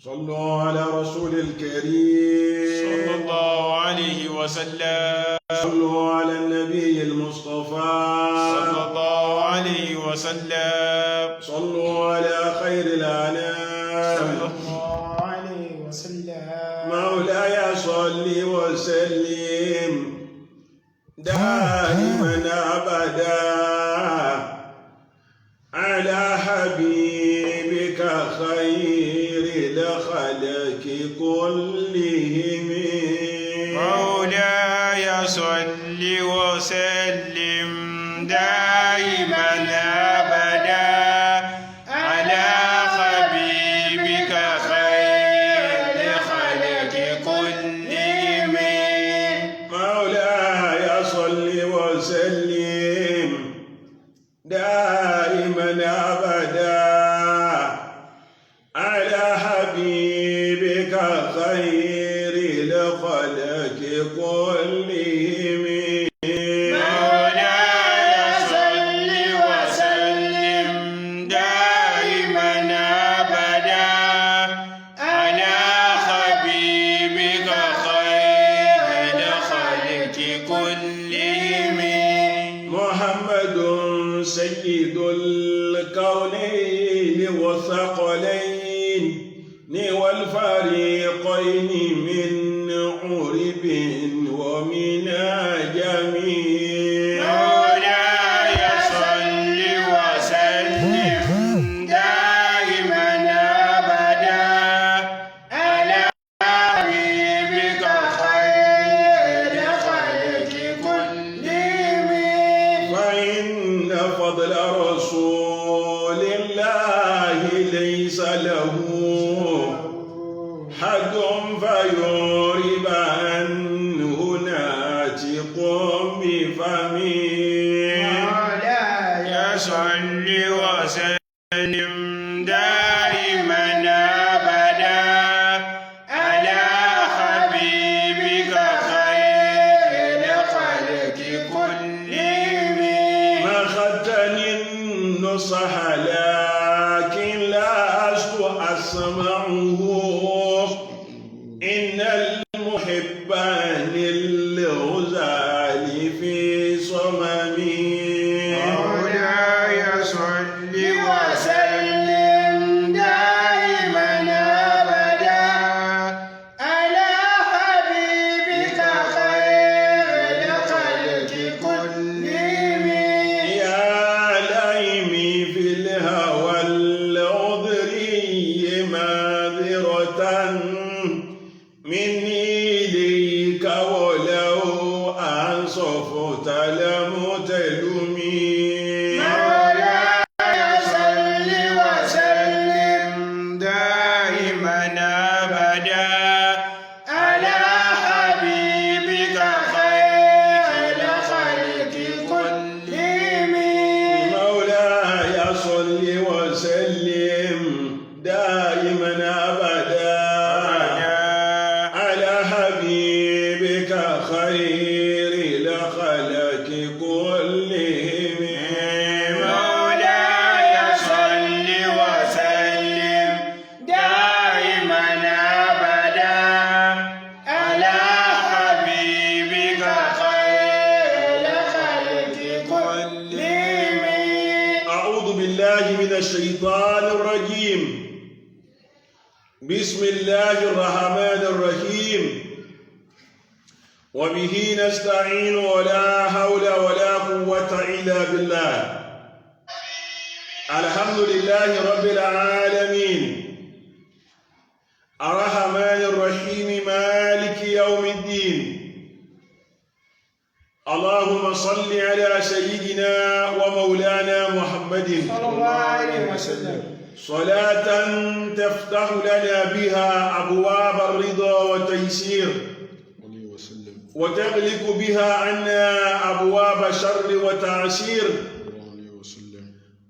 صلوا على رسول الكريم صلى الله عليه وسلم. صلوا على النبي المصطفى صلى الله عليه وسلم. صلوا على خير الأنام صلى الله عليه وسلم. مولاي صل وسلم دائما أبدا على حبيبك خير الخلق كلهم مولاي صل وسلم دائما أبدا على حبيبك خير الخلق كلهم مولاي صل وسلم دائما أبدا على حبيبك خير الخلق كلهم مولاي صل وسلم دائما أبدا على حبيبك خير الخلق كلهم محمد سيد الكونين والثقلين والفريقين من عرب ومن جميع مولاي صل وسلم دائما أبدا على حبيبك خير الخلق كلهم فإن فضل رسول الله ليس له حد فيورب عنه ناتق بفمه مولاي صل وسلم دائما أبدا على حبيبك خير الخلق كلهم ما خدني النصح لكن لست أسمعه إن المحب للغزال في صممي مولاي صل وسلم دائما أبدا على حبيبك خير الخلق كلهم يا لئيمي في الهوى العذري معذرة مني إليك ولو أنصفت لم تلمي مولاي صل وسلم دائما أبدا على حبيبك خير الخلق كلهم مولاي صل وسلم دائما أبدا على حبيبك خير الخلق كلهم مولاي صل وسلم دائما أبدا على حبيبك خير الخلق كلهم أعوذ بالله من الشيطان الرجيم بسم الله الرحمن الرحيم وبه نستعين ولا حول ولا قوة إلا بالله الحمد لله رب العالمين الرحمن الرحيم مالك يوم الدين اللهم صل على سيدنا ومولانا محمد صلى الله عليه وسلم صلاة تفتح لنا بها أبواب الرضا والتيسير وتغلق بها عنا أبواب شر وتعسير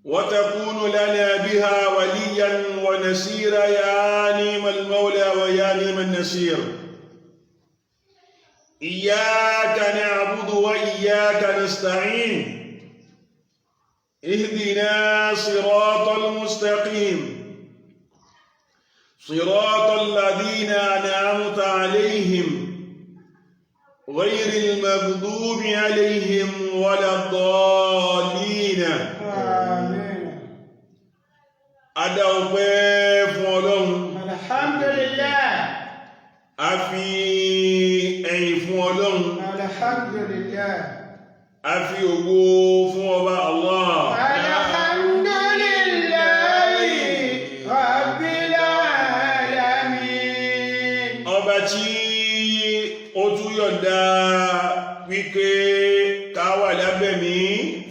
وتكون لنا بها وليا ونسيرا يا نعم المولى ويا نعم النسير إياك نعبد وإياك نستعين اهدنا صراط المستقيم صراط الذين أنعمت عليهم غير المغضوب عليهم ولا الضالين آمين. Adá ọpẹ́ fún Ọlọ́run. Alhamdulillah. A fi ẹ̀yìn fún Ọlọ́run. Alhamdulillah. A fi ògo fún Ọba Allah. Alhamdulillahi Rabbil alamin. Ọba tí ó tún yọ̀ǹda wípé ká wà lábẹ́ mi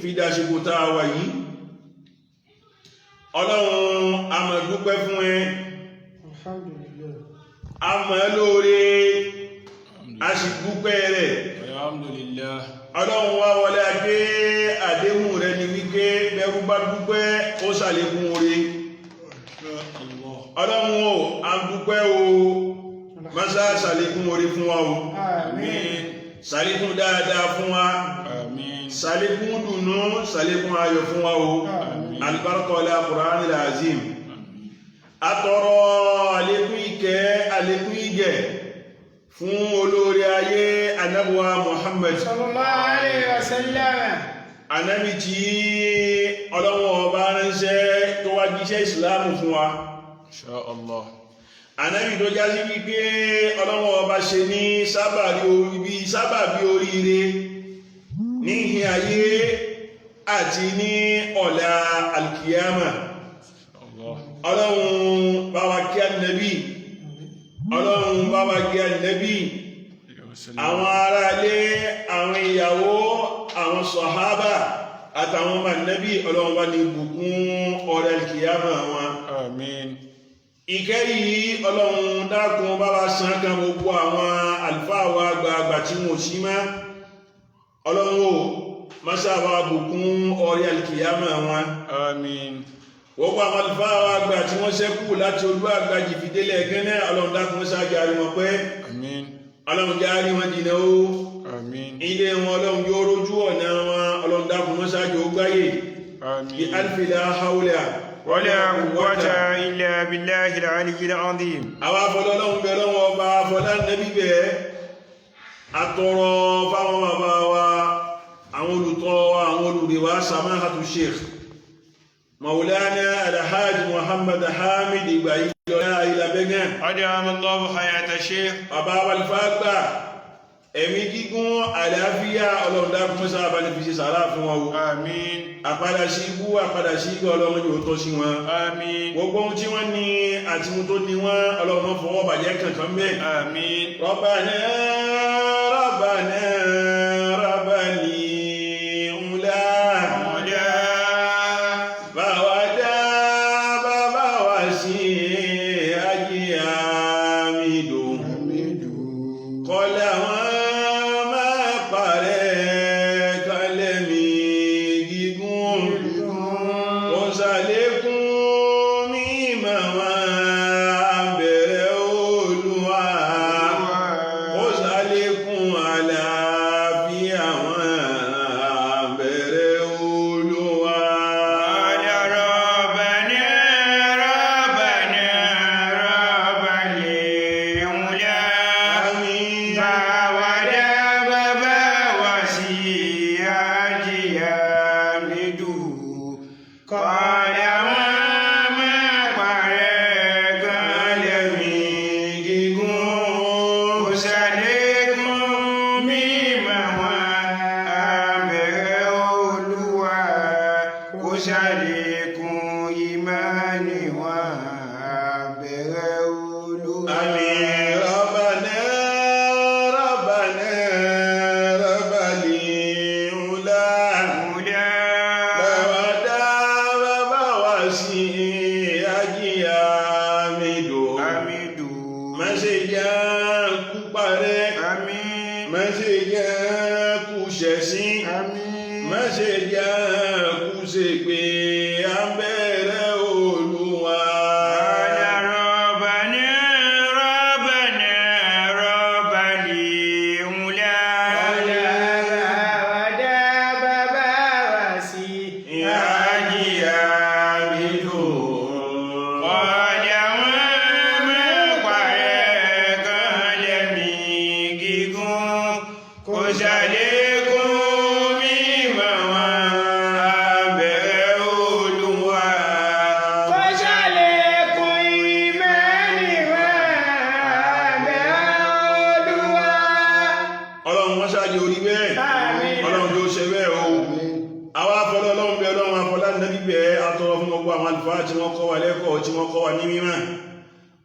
fi dàsìkò tá a wà yìí. Ọlọ́run a máa dúpẹ́ fún ẹ. Alhamdulillah. A máa lóore, a sì dúpẹ́ rẹ̀. Alhamdulillah. Ọlọ́run wá wọlé agbé àdéhùn rẹ̀ ni wípé bẹ́rú bá dúpẹ́ ó ṣàlékún oore. Ọlọ́run o, a dúpẹ́ o, mọ́sá ṣàlékún oore fún wa o. Àmín. Ṣàlékún dáadáa fún wa. Àmín. Ṣàlékún dùnú, ṣàlékún ayọ̀ fún wa o. Àmín. Al-baraka wala Qur'anil azim. Atọrọ àlékún ìkẹ́, àlékún ìgẹ̀ fún olórí ayé Ànábì Muhammad. Sallallahu alayhi wa sallam. Ànábì tí Ọlọ́run ọba ránṣẹ́ tó wá jíṣẹ́ ìsìláàmù fún wa. Insha Allah. Ànábì tó já sí wípé Ọlọ́run ọba ṣe ní sábàbí oríire ní ìhìn ayé àti ní ọ̀la alkiyama. Allah. Ọlọ́run bá wa kí Ànábì. Ọlọ́run bá wa kí Ànábì. Àwọn ará ilé, àwọn ìyàwó, àwọn sọ̀hábà àtàwọn ọmọ Ànábì Ọlọ́run bá ní bùkún ọ̀la alkiyama wọn. Àmín. Ìkẹ́ yìí Ọlọ́run dákun bá wa san kan gbogbo àwọn àlùfáà wa àgbààgbà tí wọ́n sí mọ́. Ọlọ́run o, máṣá bá wa bùkún ọ̀la alkiyama wọn. Àmín. Gbogbo àwọn àlùfáà wa àgbà tí wọ́n ṣẹ́kù láti olú àgbà jìfìdélẹ̀ gẹ́nẹ́ Ọlọ́run dákun sáájà rí wọn pẹ́. Àmín. Ọlọ́run já rí wọn jìnà ó. Àmín. Ilé wọn Ọlọ́run yóò rójú ọ̀nà wọn Ọlọ́run dákun sáájà ó gbáyé. Bí Àmín. alfila haula. Wala quwwata illa billahi al-aliyyil azim. Àwọn afọlọ́ Ọlọ́run bẹ̀ lọ́wọ́ ọba afọlá nẹ́bí bẹ̀. Atọrọ fáwọn bàbá wa, àwọn olùtọ́ wa, àwọn olùrẹ̀wà Samahatu Sheikh Maulana Alhaji Muhammad Hamid Ìgbàyí lọ́nà ìlàbẹ́gẹ́. Adama Allahu hayata Sheikh. Bàbá Walfagba, ẹ̀mí gígùn àlàáfíà Ọlọ́run dákun mọ́sá àbálẹ̀ fi ṣe sàárà fún wọn o. Àmín. Àpadà sí ibú, àpadà sí ibú Ọlọ́run yóò tọ́ sí wọn. Àmín. Gbogbo ohun tí wọ́n ní àti ohun tó ní wọ́n Ọlọ́run fọwọ́ bàjẹ́ kankan bẹ́ẹ̀. Àmín. Rabbana Rabbana Rabbani ula. Bàwá dá bàbá wa sí Haji Hamidu. Kọ́lá wọn máa parẹ́ kálẹ̀ mi gígùn. Kò ṣàlékún mímọ̀ wọn abẹ̀rẹ̀ Olúwa. Kò ṣàlékún àlàáfíà wọn abẹ̀rẹ̀ Olúwa. Ya Rabbana Rabbana Rabbani ula. Àmín. Bawada baba wasi Haji Hamidu. Kọ́lá wọn máa parẹ́ kálẹ̀ mi gígùn. Kò ṣàlékún mímọ̀ wọn abẹ̀rẹ̀ Olúwa. Kò ṣàlékún ìmánì wọn abẹ̀rẹ̀ Olúwa. Àmín. Rabbana Rabbana Rabbani ula. Múlá. Bàwá dá bàbá wa sí Haji Hamidu. Hamidu. Má ṣe jẹ́ kú parẹ́. Àmín. Má ṣe jẹ́ kú ṣẹ̀sín. Àmín. Má ṣe jẹ́ kú ṣègbè abẹ́rẹ́ Olúwa. Ya Rabbana Rabbana Rabbani ula. Bàwádà bàbá wasi Haji Hamidu. Kọ́lá wọn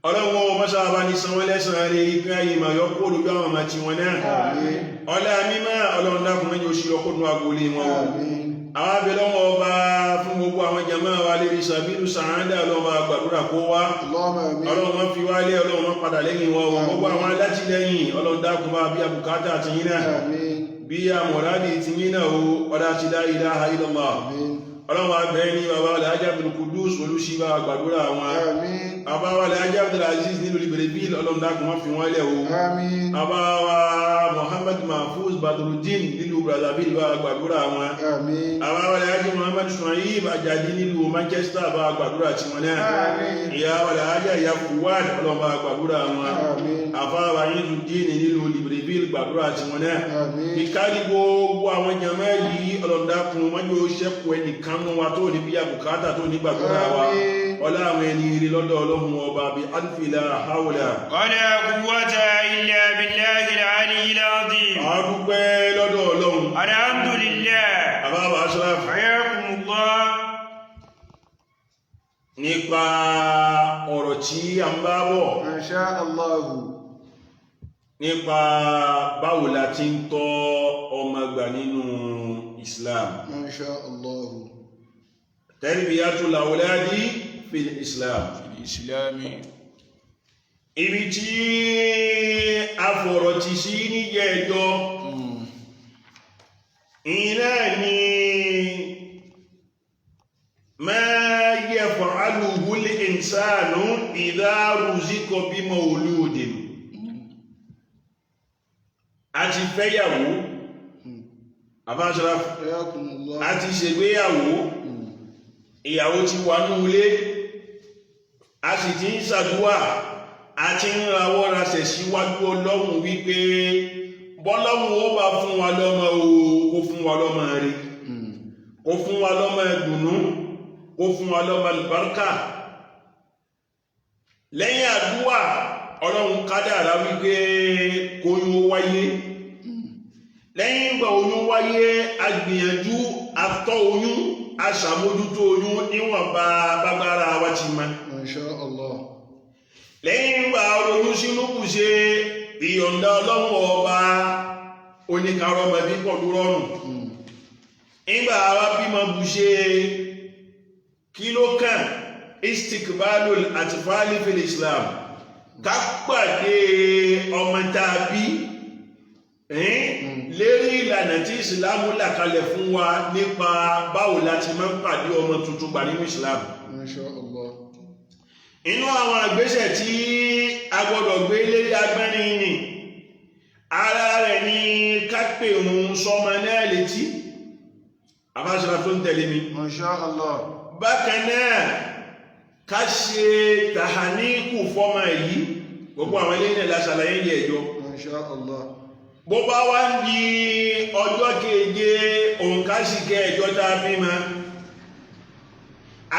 ọlọ́wọ́ mọ́sáàbá ní sanwó lẹ́sàn rí ìpín ayé ma yọ kó lójú àwọn ọmọ tí wọn náà ọlá mímọ́ ọlọ́run dákun mẹ́jọ sí ọkùnrin agolé wọn àwọn abẹ́lọ́wọ́ ọba fún gbogbo àwọn jàmáà wa lérí sàbílù sàádà ọlọ́wọ́ gbàdúrà kó wá ọlọ́run fi wálé ọlọ́run padà lẹ́yìn wọn gbogbo àwọn alátìlẹ́yìn ọlọ́run dákun bá bí abùkátà ti yín náà bí àmọ̀rádì ti yín náà ọlá ti la ilaha illallah ọlọ́run abẹ́ ní bàbá Alhaji Abdul Qudus olùsíbà gbàdúrà wọn bàbá Alhaji Abdul Aziz nínú Libreville ọlọ́run dákun wọ́n fi wọ́n lẹ̀ o bàbá Muhammad Mahfouz Badruddin nílùú Brazzaville bá gbàdúrà wọn bàbá Alhaji Muhammad Shuaib Ajadi nílùú Manchester bá gbàdúrà tí wọn náà ìyá Alhaji Ìyá Fuad ọlọ́run bá gbàdúrà wọn àfáà Yízùdín nílùú Libreville gbàdúrà tí wọn náà ìkárí gbogbo àwọn jàmáà yìí ọlọ́run dákun wọ́n yóò ṣẹ́kù ẹnìkan nínú wa tó ní bí àbùkátà tó ní gbàdúrà wa ọlá àwọn ẹni rí lọ́dọ̀ ọlọ́run ọba bí alfila haula wala quwwata illa billahi al-aliyyil azim. a dúpẹ́ lọ́dọ̀ ọlọ́run alhamdulillah. àbábà Ashraf hayyakumullah. nípa ọ̀rọ̀ tí a ń bá bọ̀ Masha Allah. nípa báwo la ti ń tọ́ ọmọ gbà nínú Islam Masha Allah. tarbiyatul awladi fil Islam ibi tí a fọ̀rọ̀ ti sí níjẹ́ ẹjọ́ iná ni ma yaf'aluhu al-insanu idha ruziqa bi mawludin a ti fẹ́yàwó àbáṣọ́rá a ti ṣègbéyàwó ìyàwó ti wà ní ilé a sì ti ń ṣàdúwà a ti ń rawọ́ rasẹ̀ síwájú Ọlọ́run wípé bọ́lọ́run ó bá fún wa lọ́mọ kó fún wa lọ́mọ rí kó fún wa lọ́mọ ẹ̀dùnnú kó fún wa lọ́mọ àlùbáríkà lẹ́yìn àdúwà Ọlọ́run kádàrá wípé kóyún wáyé lẹ́yìn ìgbà oyún wáyé agbìyànjú àtọ́ oyún aṣàmójútó oyún níwọ̀nba bágbára wa ti ma Masha Allah. lẹ́yìn ìgbà oyún sínú kù ṣe ìyọ̀ǹda Ọlọ́run ọba oníkarọ́mọ bí pọ̀lú rọrùn ìgbà wa bímọ bù ṣe kí ló kàn istikbalul atfali fil Islam ká pàdé ọmọ tàbí lérí ìlànà tí ìsìlámù là kalẹ̀ fún wa nípa báwo láti máa ń pàdé ọmọ tuntun gbà nínú ìsìlámù. Masha Allah. inú àwọn àgbésẹ̀ tí a gbọ́dọ̀ gbé lérí agbẹ́rin ni ara rẹ̀ ní kápẹ́ òun sọmọ náà létí àbáṣọ́ra tó ń tẹ̀lé mi. Masha Allah. bákan náà ká ṣe tàháníkù fọ́mọ yìí gbogbo àwọn ilé ilẹ̀ lásàlàyé yẹ ẹjọ́. Masha Allah. bó bá wá ń di ọjọ́ keje òǹkásíkẹ́ ẹjọ́ tá a bí ma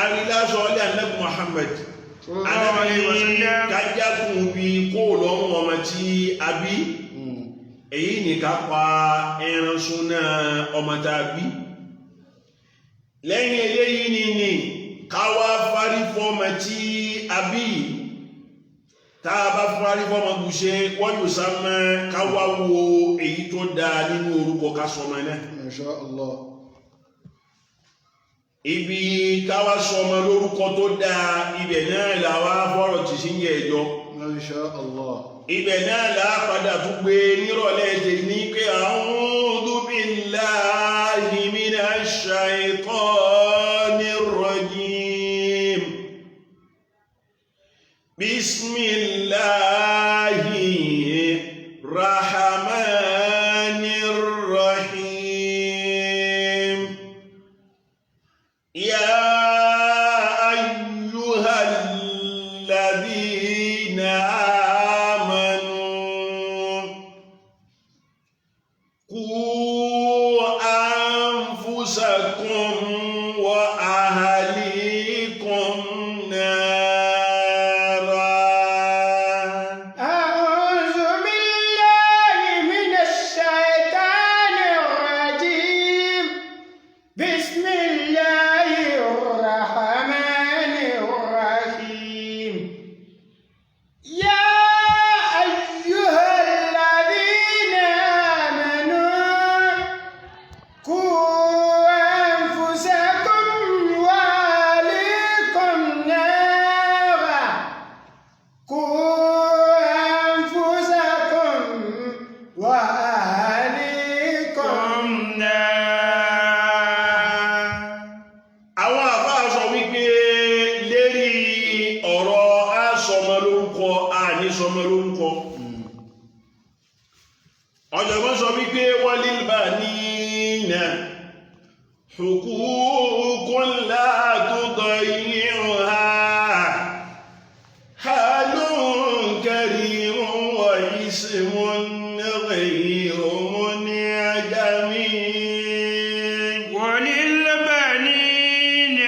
arílásọ ọlẹ́ Ànábì Muhammad anábí kájákùn bí kó lọ́rùn ọmọ tí a bí èyí ní ká pa ẹran súnà ọmọ tá a bí lẹ́yìn eléyìí ni káwá fárí fọ́mọ tí a bí tá a bá fárí fọ́mọ bùṣe wọ́n yóò sá mọ́ káwá wo èyí tó dáa nínú orúkọ ká sọmọ náà. Masha Allah. ibi káwá sọmọ lórúkọ tó dáa ibẹ̀ náà làwá fọ́rọ̀ tì sí yẹ ẹjọ́. Masha Allah. ibẹ̀ náà làá padà tún gbé nírọ̀lẹ́ èdè ní pé a'udhu billahi minash shaytanir rajim. Bismillahir rahmanir rahim. Ya ayyuhalladhina amanu qu anfusakum wa ahlikum nara. أعوذ بالله يا أيها الذين آمنوا قوا أنفسكم وأهليكم نارا àwọn àfáà sọ wípé lérí ọ̀rọ̀ àsọmọ lórúkọ àní sọmọ lórúkọ ọ̀jọ̀gbọ́n sọ wípé walil banina huququn la tudayyi'uha halun karimun wa ismun ghayru mun'ajami. وللبنين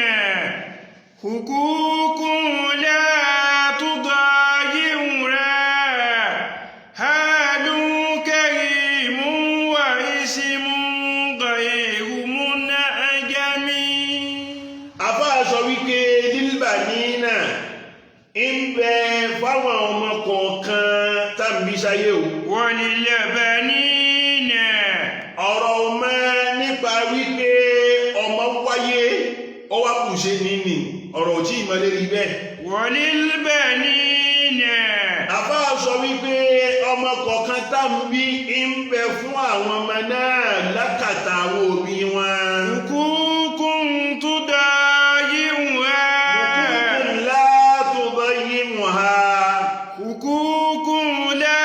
حقوق لا تضايعها حال كريم واسم غير منعجم. àfáà sọ wípé lílbànínà ń bẹ fáwọn ọmọ kọ̀ọ̀kan tàbí sáyé o. وللبنين ọ̀rọ̀ ọmọ nípa wípé ọmọ wáyé ó wá kù ṣe nínú ọ̀rọ̀ tí ìmọ̀lẹ́ rí bẹ́ẹ̀. وللبنين àfáà sọ wípé ọmọ kọ̀ọ̀kan tàbí ń bẹ fún àwọn ọmọ náà lákàtà àwọn òbí wọn. حقوق تضايعها la tudayyi'uha. حقوق لا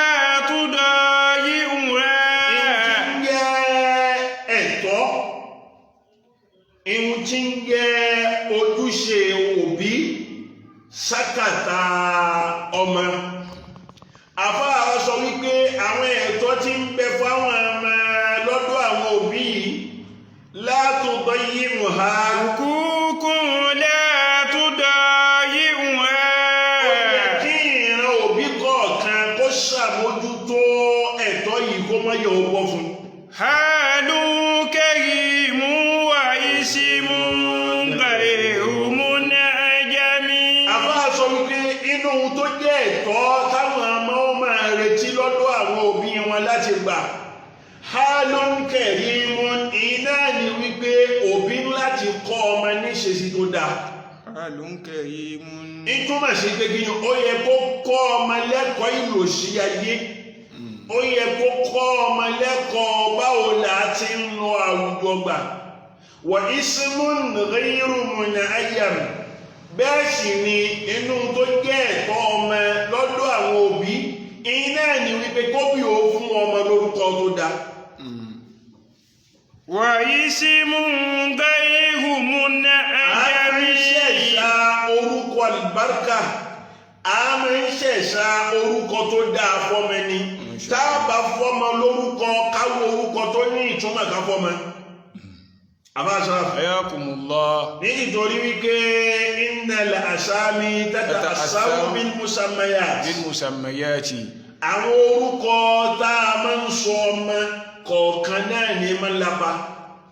تضايعها ìhun tí ń jẹ́ ojúṣe òbí sákàtà ọmọ. àfáà sọ wípé àwọn ẹ̀tọ́ tí ń bẹ fáwọn ọmọ lọ́dọ̀ àwọn òbí la tudayyi'uha. حقوق لا ó yẹ تضايعها kí ìran òbí kọ̀ọ̀kan kó ṣàmójútó ẹ̀tọ́ yìí kó má yọ owó fún un. حال كريم واسم غير منعجم. àfáà sọ wípé inú ohun tó jẹ́ ẹ̀tọ́ táwọn ọmọ máa retí lọ́dọ̀ àwọn òbí wọn láti gbà halun karimun iná ni wípé òbí láti kọ́ ọmọ níṣesí tó dáa. حال كريم ìtumọ̀ sí pé kí ni ó yẹ kó kọ́ ọmọ lẹ́kọ̀ọ́ ìlòsí ayé ó yẹ kó kọ́ ọmọ lẹ́kọ̀ọ́ báwo là á ti ń lo àwùjọ gbà wa ismun ghayru mun'ajam. bẹ́ẹ̀ sì ni inú tó jẹ́ ẹ̀tọ́ ọmọ lọ́dọ̀ àwọn òbí iná ni wípé kóbí ó fún ọmọ lórúkọ tó dáa. واسم غير a منعجم. máa ń ṣẹ̀ṣà orúkọ àlùbáríkà a máa ń ṣẹ̀ṣà orúkọ tó dáa fọ́mọ ni tá a bá fọ́mọ lórúkọ káwọ orúkọ tó ní ìtumọ̀ ká fọ́mọ. àbáṣà حياكم الله. nítorí wípé innal asami tata'assamu bil musammayat. بالمسميات àwọn orúkọ tá a máa ń sọ ọmọ kọ̀ọ̀kan náà ní máa ń lapa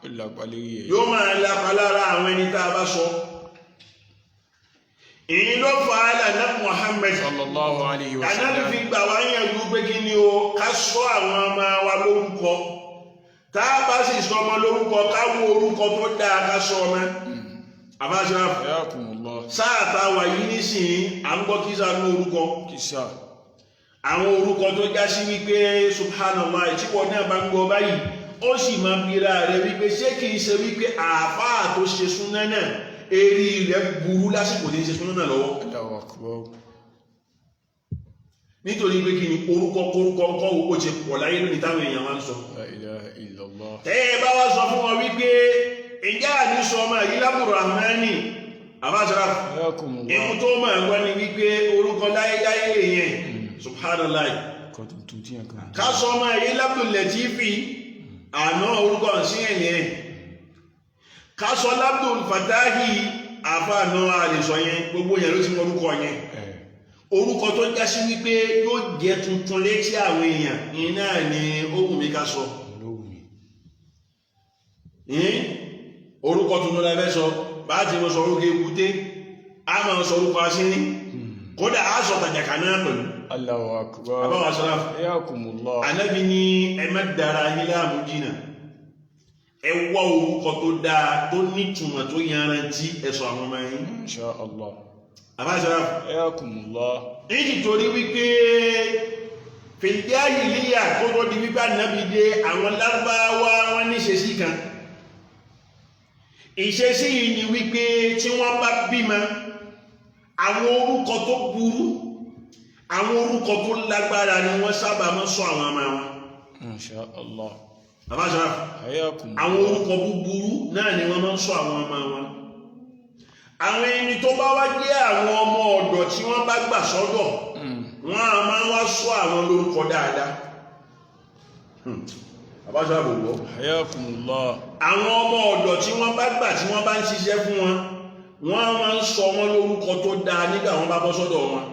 الأقلية. yóò máa lapa lára àwọn ẹni tá a bá sọ. èyí ló fà á lànà Muhammad صلى الله عليه ànábì fi وسلم. gbà wá yànjú pé kí ni o ká sọ àwọn ọmọ wa lórúkọ tá a bá sì sọ ọmọ lórúkọ ká wo orúkọ tó dáa ká sọ ọmọ. àbáṣọ حياكم الله. sáà tá a wà yìí nísìnyí à ń gbọ́ kí sáà ní orúkọ كسا. àwọn orúkọ tó já sí wípé subhanallah tí wọn náà bá ń gbọ́ báyìí ó sì máa ń bira rẹ̀ wípé ṣé kìí ṣe wípé àáfàá tó ṣe súnná náà eré rẹ̀ burú lásìkò tí ń ṣe súnná náà lọ́wọ́. الله أكبر. nítorí pé kí ni orúkọ kórúkọ kọ́ ó ti pọ̀ láyé lónìí táwọn èèyàn máa ń sọ. لا إله إلا الله. tẹ́ ẹ bá wá sọ fún wọn wípé ìjà àní sọ ọmọ yìí lábùrọ̀ àmánì àbáṣara حياكم ìmú الله. tó máa gbọ́ ni wípé orúkọ láyéláyé lè yẹn subhanallah كنتم تودين كان. ká sọ ọmọ yìí lábùrọ̀ lẹ́tífì àná orúkọ sí ẹ̀yẹn ká sọ lábùrọ̀ fàtáhì àfààná àlèsọ yẹn gbogbo yẹn ló ti mọ orúkọ yẹn orúkọ tó já sí wípé yóò jẹ tuntun létí àwọn èèyàn iná ni ó wù mí ká sọ. orúkọ tuntun la fẹ́ sọ bá ti mọ sọ orúkọ èbúté a máa sọ orúkọ asínrín kódà á sọ tàjàkà náà pẹ̀lú Allahu akbar. àbáwá sọ́lá Ayakumullah. Ànábì ní ẹ má dára yín láàmú jìnnà ẹ wá orúkọ tó dáa tó nítumọ̀ tó yanrantí ẹ sọ àwọn ọmọ yín Insha Allah. àbáwá sọ́lá Ayakumullah. nítorí wípé fìdíáyì líyà tó tó di wípé Ànábì dé àwọn Lárúbáwá wọn ní ìṣesí kan ìṣesí yìí ni wípé tí wọ́n bá bímọ àwọn orúkọ tó burú àwọn orúkọ tó lágbára ni wọ́n sábà máa sọ àwọn ọmọ wọn Insha Allah. àbáṣá Ayakumullah. àwọn orúkọ búburú náà ni wọ́n máa ń sọ àwọn ọmọ wọn àwọn ẹni tó bá wá jẹ́ àwọn ọmọ ọ̀dọ̀ tí wọ́n bá gbà sọ́dọ̀ wọ́n á máa wá sọ àwọn lórúkọ dáadáa àbáṣá àbòbọ̀ Ayakumullah. àwọn ọmọ ọ̀dọ̀ tí wọ́n bá gbà tí wọ́n bá ń ṣiṣẹ́ fún wọn wọ́n á máa ń sọ wọn lórúkọ tó dáa nígbà wọ́n bá bọ́ sọ́dọ̀ wọn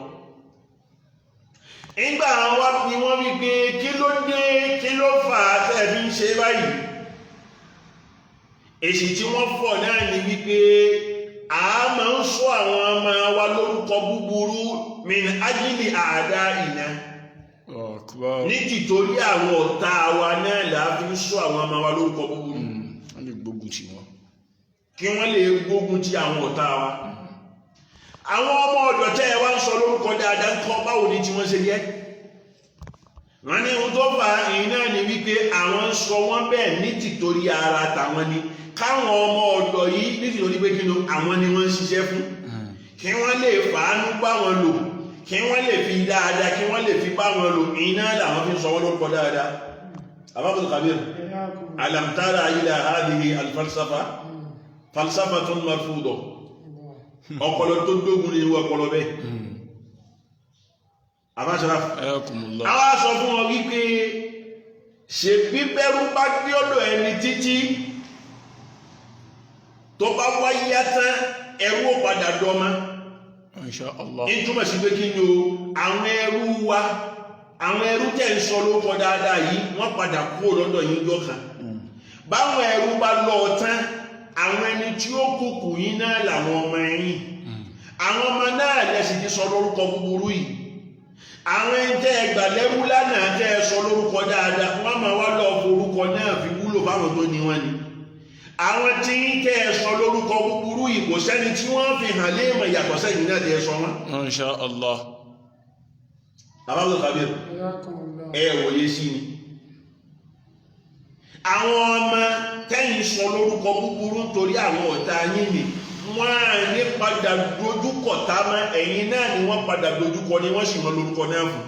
nígbà wá bí wọ́n wí pé kí ló dé kí ló fà á tẹ́ fi ń ṣe báyìí èsì tí wọ́n fọ̀ náà ni wípé a máa ń sọ àwọn ọmọ wa lórúkọ búburú min ajílì àdá ìná Akbar. ní tìtorí àwọn ọ̀tá wa náà là á fi ń sọ àwọn ọmọ wa lórúkọ búburú Wọ́n lè gbógun tì wọ́n. kí wọ́n lè gbógun ti àwọn ọ̀tá wa àwọn ọmọ ọ̀dọ̀ tẹ́ ẹ wá ń sọ lórúkọ dáadáa ń kọ́ báwo ni tí wọ́n ṣe jẹ́ wọ́n ní ohun tó fà á èyí náà ni wípé àwọn ń sọ wọ́n bẹ́ẹ̀ ní tìtorí ara tàwọn ni káwọn ọmọ ọ̀dọ̀ yìí ní tìtorí pé kínú àwọn ni wọ́n ń ṣiṣẹ́ fún kí wọ́n lè fàánú bá wọn lò kí wọ́n lè fi dáadáa kí wọ́n lè fi bá wọn lò èyí náà làwọn fi ń sọ wọ́n lórúkọ dáadáa Abdul Kabir alam tara ila hadhihi al-falsafa falsafatun marfuda ọpọlọ tó gbógun ní ìwọ ọpọlọ bẹ́ẹ̀ àbáṣọ́lá Ayakumullah. àwọn aṣọ fún wọn wípé ṣe bíbẹ̀rù bá gbé ọ̀dọ̀ ẹni títí tó bá wáyé tán ẹrú ò padà dọ́mọ Insha Allah. ní túmọ̀ sí pé kí ni o àwọn ẹrú wa àwọn ẹrú tẹ̀ ń sọ lórúkọ dáadáa yìí wọ́n padà kú lọ́dọ̀ yín jọ́kan báwọn ẹrú bá lọ tán àwọn ẹni tí ó kúkú yín náà làwọn ọmọ ẹ̀yìn àwọn ọmọ náà lẹ́sìn ti sọ lórúkọ búburú yìí àwọn ẹ̀jẹ̀ ẹgbàlẹ́rú lánàá tẹ́ ẹ sọ lórúkọ dáadáa wọ́n máa wá lọ forúkọ náà fi wúlò fáwọn tó ní wọn ni àwọn tí ń tẹ́ ẹ sọ lórúkọ búburú yìí kò sẹ́ni tí wọ́n fi hàn léèmọ̀ yàtọ̀ sẹ́yìn náà tẹ́ ẹ sọ wọn. Insha Allah. Abdul Kabir ẹ wòye sí ni àwọn ọmọ tẹ́yìn sọ lórúkọ búburú nítorí àwọn ọ̀tá yín ni wọ́n á ní padà dojúkọ tá mọ́ ẹ̀yin náà ni wọ́n padà dojúkọ ni wọ́n sì mọ lórúkọ náà fún.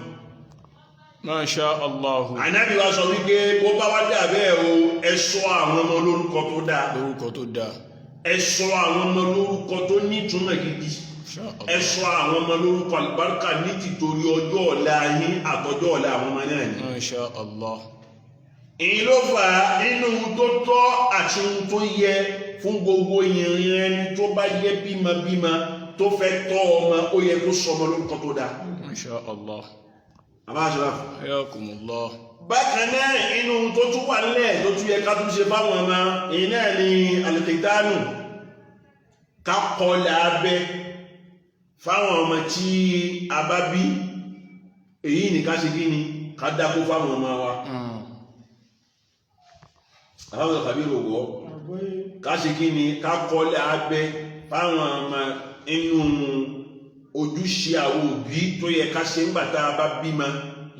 Masha Allah. Ànábì wa sọ wípé bó bá wá dà bẹ́ẹ̀ o ẹ sọ àwọn ọmọ lórúkọ tó dáa Lórúkọ tó dáa. ẹ sọ àwọn ọmọ lórúkọ tó nítumọ̀ gidi Insha Allah. ẹ sọ àwọn ọmọ lórúkọ àlùbáríkà ní tìtorí ọjọ́ ọ̀la yín àtọjọ́ ọ̀la àwọn ọmọ náà ni. Masha Allah. èyí ló fà á nínú ohun tó tọ́ àti ohun tó yẹ fún gbogbo ìrìn ẹni tó bá yẹ bímọ tó fẹ́ tọ́ ọmọ ó yẹ kó sọ ọmọ lórúkọ tó dáa. Masha Allah. àbáṣọlá Ayakumullah. bákan náà inú ohun tó tún wà nílẹ̀ tó tún yẹ ká tún ṣe fáwọn ọmọ èyí náà ni alìkìtánù ká kọlà abẹ́ fáwọn ọmọ tí a bá bí èyí ni ká ṣe kí ni ká dákó fáwọn ọmọ wa. àwọn ọ̀kàbí rògbọ́ ká ṣe kí ni ká kọ́lẹ̀ abẹ́ fáwọn ọmọ inú ojúṣe àwọn òbí tó yẹ ká ṣe ńgbà tá a bá bímọ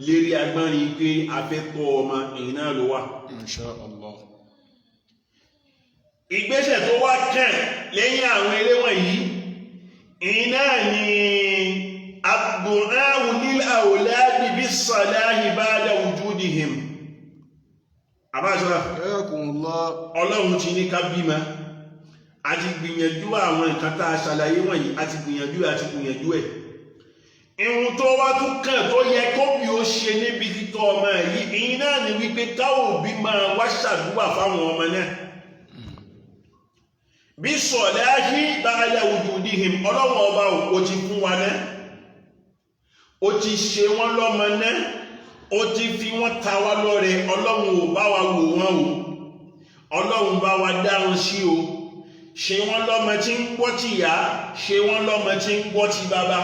lérí agbọ́nrin pé afẹ́tọ́ ọmọ èyí náà ló wà. Insha Allah. ìgbésẹ̀ tó wá kàn lẹ́yìn àwọn eré wọ̀nyí èyí náà ni abdu'ahu lil awladi bis salahi ba'da wujudihim. àbáṣọ́lá Ayakumullah. ọlọ́run ti ní ká bímọ a ti gbìyànjú àwọn nǹkan tá a ṣàlàyé wọ̀nyí a ti gbìyànjú ẹ̀ ìhun tó wá tún kàn tó yẹ kóbi ó ṣe níbi títọ́ ọmọ yìí èyí náà ni wípé káwọn òbí máa wá ṣàdúrà fáwọn ọmọ náà bí sọ̀láhí ba'da wujudihim ọlọ́run ọba ò ti fún wa náà ó ti ṣe wọ́n lọ́mọ náà ó ti fi wọ́n ta wá lọ́rẹ ọlọ́run ò bá wa wò wọ́n o ọlọ́run bá wa dá wọn sí o ṣe wọ́n lọ́mọ tí ń gbọ́ ti ìyá ṣe wọ́n lọ́mọ tí ń gbọ́ ti bàbá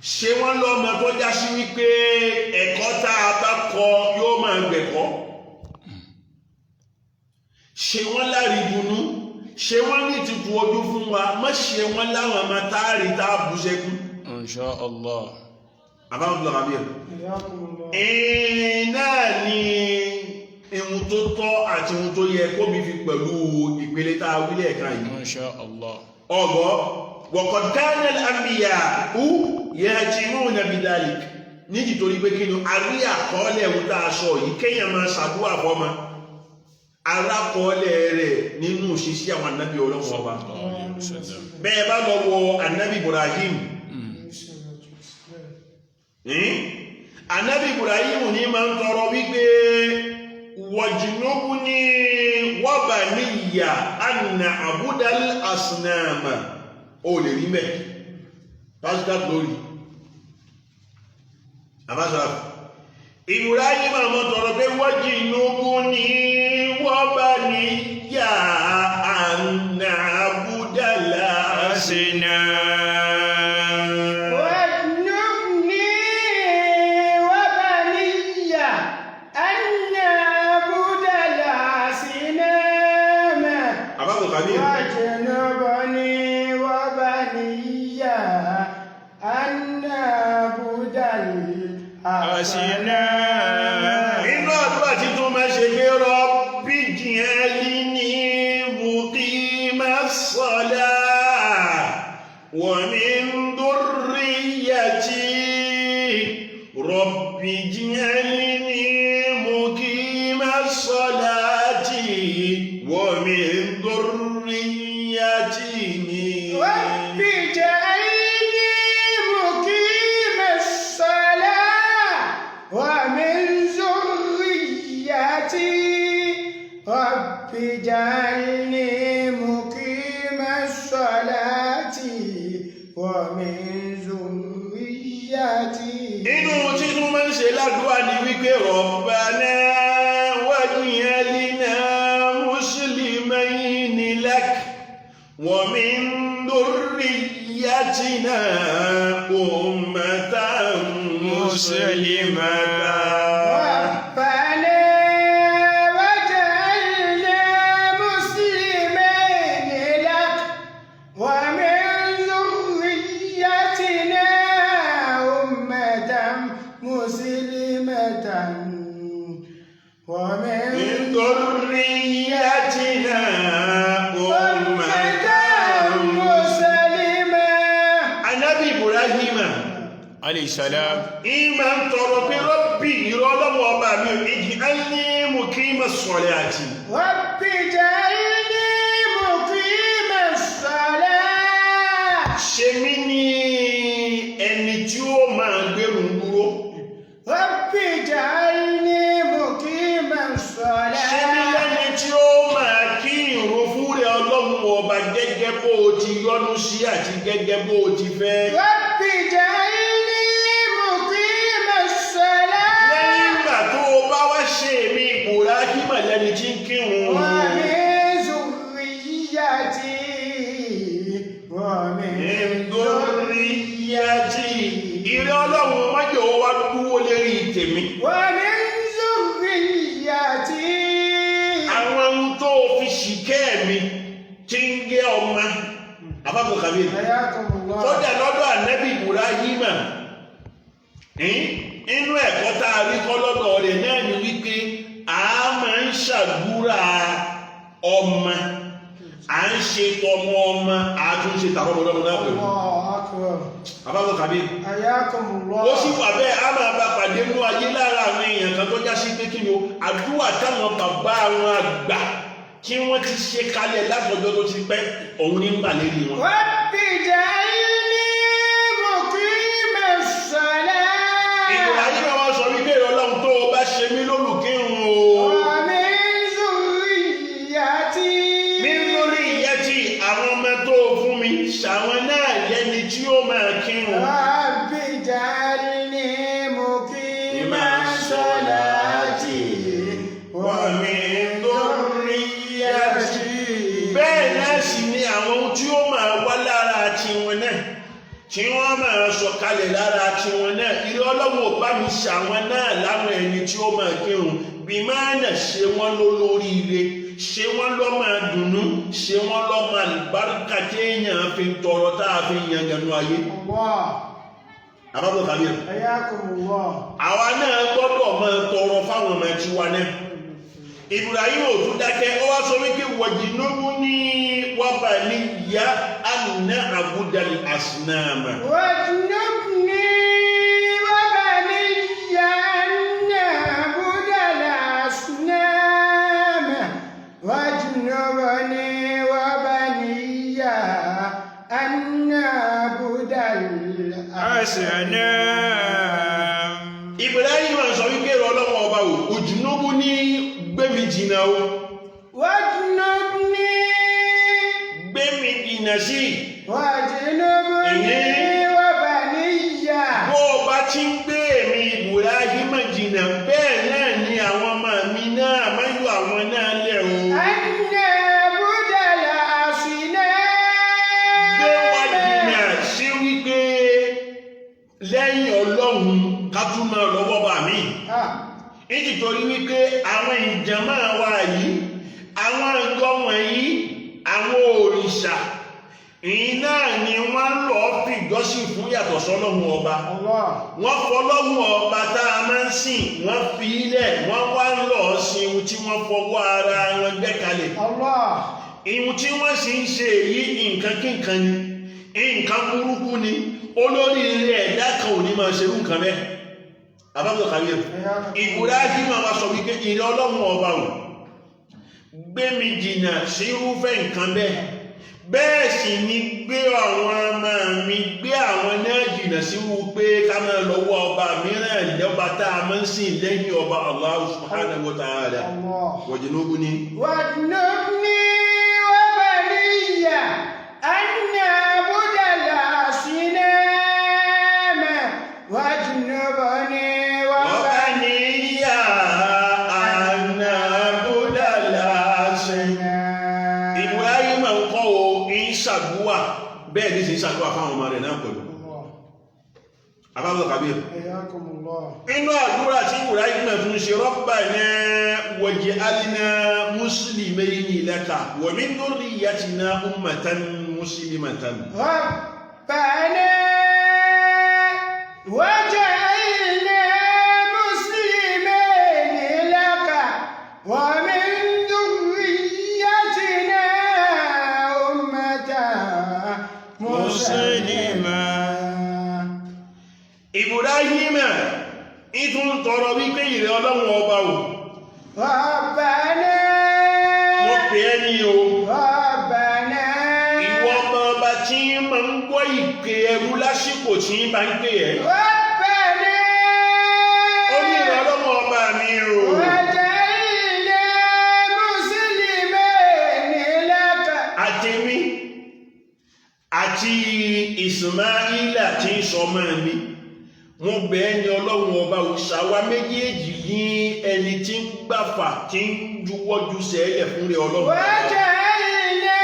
ṣe wọ́n lọ́mọ tó já sí wípé ẹ̀kọ́ tá a bá kọ́ yóò máa gbẹ̀kọ́ ṣe wọ́n lárí dunú ṣe wọ́n ní tutù ojú fún wa má ṣe wọ́n láwọn ọmọ táàrí tá a bú sẹ́kún. Insha Allah. àbáwọn lọ́ra bí ẹ̀ náà ni ihun tó tọ́ àti ihun tó yẹ kó mi fi pẹ̀lú ìpele tá a wílẹ̀ ẹ̀ka yìí. Insha Allah. ọgọ́ waqad kana al-anbiya'u yahtimuna bidhalik níjì torí pé kí ni àrí àkọọ́lẹ̀ ohun tá a sọ yìí kéèyàn máa ṣàdúrà fọ́mọ arákọọ́lẹ̀ rẹ̀ nínú òṣìṣẹ́ àwọn ànábì ọlọ́wọ́ ọba bẹ́ẹ̀ bá lọ wọ ànábì Ibrahim ànábì Ibrahim ní máa ń tọrọ wípé wajnubni wa baniya an na'budal asnama ó lè rí mẹ́ pascal glory àbáṣà Ibrahim àmọ́ tọrọ pé wajnubni wa baniya an na'budal asnama inú àdúrà tí tó máa ṣe pé Rabbi ij'alni muqimas salah wa min dhurriyyati Rabbi ij'alni muqimas salati wa min dhurriyyati اجعلني مقيم الصلاة ومن ذريتي. inú tí tún máa ń ṣe ládùúgbà ní wípé Rabbana waj'alna muslimayni lak wa min dhurriyyatina ummatan muslimatan. Salam. Ìmọ̀ ń tọrọ pé Rabbi ìrọlọ́wọ́ ọba mi ij'alni muqimas salati. Rabbi ij'alni muqimas salati. Ṣe mí ní ẹni tí ó máa gbérùn dúró. Rabbi ij'alni muqimas salati. Ṣe mí lẹ́ni tí ó máa kí ìrun fún rẹ̀ Ọlọ́run ọba gẹ́gẹ́ bó o ti yọ́nú sí àti gẹ́gẹ́ bó o ti fẹ́. Rabbi ij'alni ṣe mi Ibrahim lẹ́ni tí ń kírun. Wa min zurriyyati min dhurriyyati. Ìrẹ́ Ọlọ́run má jẹ́ ó wá dúró lérí tèmi. Wa min zurriyyati. Àwọn ohun tó fi ṣìkẹ́ mi tí ń gé ọmọ. Àbábọ̀ kàbí. Sọ́jà lọ́dọ̀ ànábì Ibrahim. Inú ẹ̀kọ́ tá a rí kọ́ lọ́dọ̀ rẹ̀ náà ni wípé a máa ń ṣàdúrà ọmọ à ń ṣe tọmọ ọmọ àtúnṣe tàbọ̀bọ̀lọ́mọ náà pẹ̀lú. àbábọ̀ kàbí. ó sì wà bẹ́ẹ̀ a máa bá pàdé mú ayé lára àwọn èèyàn kan tó já sí pé kí ni o àdúrà táwọn bàbá àwọn àgbà kí wọ́n ti ṣe kalẹ̀ látọjọ́ tó ti pẹ́ òun ní ń bà lérí wọn. wọ́n fi jẹ́ ilé muqimas salat. Ibrahim wọn sọ wípé Ọlọ́run tó o bá ṣe mí lólùkírun o. Min zurriyyati. Min zurriyyati àwọn ọmọ tó o fún mi ṣàwọn náà lẹ́ni tí ó máa kírun. Rabbi ij'alni muqimas salati wa min dhurriyyati. Bẹ́ẹ̀ náà sì ni àwọn ohun tí ó máa wá lára tiwọn náà tí wọ́n máa sọ̀kalẹ̀ lára tiwọn náà ilé ọlọ́run ò bá mi ṣàwọn náà láwọn ẹni tí ó máa kírun bí máa nà ṣe wọ́n lólóríire ṣe wọ́n lọ́mọ dùnnú ṣe wọ́n lọ́mọ àlùbáríkà téèyàn fi ń tọrọ tá a fi ń yan gẹnu ayé. àbábọ̀ kàbí rẹ̀. àwa náà gbọ́dọ̀ máa tọrọ fáwọn ọmọ ẹtí wa náà. Ibrahim ò tún dákẹ́ ó wá sọ wípé wọ̀jìnúbù ní wàbà ní ìyá àná àbúdàlì àsìnáàmà. wọ̀jìnúbù ní wàbà ní ìyá àná àbúdàlì àsìnáàmà. wọ̀jìnúbù ní wàbà ní ìyá àná àbúdàlì àsìnáàmà. Ibrahim sọ wípé ọlọ́wọ́ ọba òjìnúbù ní gbẹ̀mí jìnnà o. wọ́jìnúbù ní. gbẹ̀mí jìnnà sí. wọ́jìnúbù ní wàbà ní ìyá. bó o bá ti ń gbé èmi Ibrahim jìnnà bẹ́ẹ̀ náà ni àwọn ọmọ mi náà máa ń yọ àwọn náà lẹ̀ o. àná búdàlà àṣìná. gbé wá jìnnà sí wípé lẹ́yìn ọlọ́run ká tún máa lọ́wọ́ bá mi. nítorí wípé àwọn ìjàmá wa yìí àwọn ẹgbọ́ wọ̀nyí àwọn òrìṣà iná ni wọ́n lọ fi ìjọsìn fún yàtọ̀ sọ́lọ́hun ọba wọ́n fọlọ́hun ọba tá a máa ń sìn wọ́n fi ilẹ̀ wọ́n wá ń lọ sí ihun tí wọ́n fọwọ́ ara wọn gbẹ́ kalẹ̀ ihun tí wọ́n sì ń ṣe èyí nǹkan kíkan ni nǹkan burúkú ni olórí ilé ẹ̀dá kan ò ní máa ṣerú nǹkan bẹ́ẹ̀. Àbábọ̀ kàwé Ibrahim wa sọ wípé ìrẹ́ ọlọ́run ọba ò gbé mi jìnnà sí irúfẹ́ nǹkan bẹ́ẹ̀ sì ni gbé àwọn ọmọ mi gbé àwọn náà jìnnà sí irú pé ká máa lọ́wọ́ ọba mìíràn lọ́ba tá a máa ń sìn lẹ́yìn ọba Allah subhanahu wa ta'ala wọ̀jìnúbù ní. wọ̀jìnúbù ní wọ́n bá ní ìyá àná àbúdàlà àṣìnáàmà wọ̀jìnúbù ní. ṣàdúwà bẹ́ẹ̀ ní sí ṣàdúwà fáwọn ọmọ rẹ̀ náà pẹ̀lú àbábọ̀ kàbír inú àdúrà tí Ibrahim tún ṣe Rabbana waj'alna muslimayni laka wa min dhurriyyatina ummatan muslimatan. Rabbana waj'alna muslimayni laka wa min Ibrahim ìtún tọrọ wípé ìrẹ́ ọlọ́run ọba ò Rabbana mo pè é ní o Rabbana ìwọ ọmọ ọba tí ma ń gbọ́ ìpè ẹrú lásìkò tí bá ń pè ẹ́ Rabbana ó ní ìrẹ́ ọlọ́run ọba mi o waj'alna muslimayni laka àtẹ̀mí àti Ismaila tí ń sọmọ mi mo bẹ̀ ẹ́ ní ọlọ́run ọba òṣàwá méjèèjì yín ẹni tí ń gbàfà tí ń juwọ́jú sẹ́lẹ̀ fún rẹ̀ ọlọ́run. waj'alna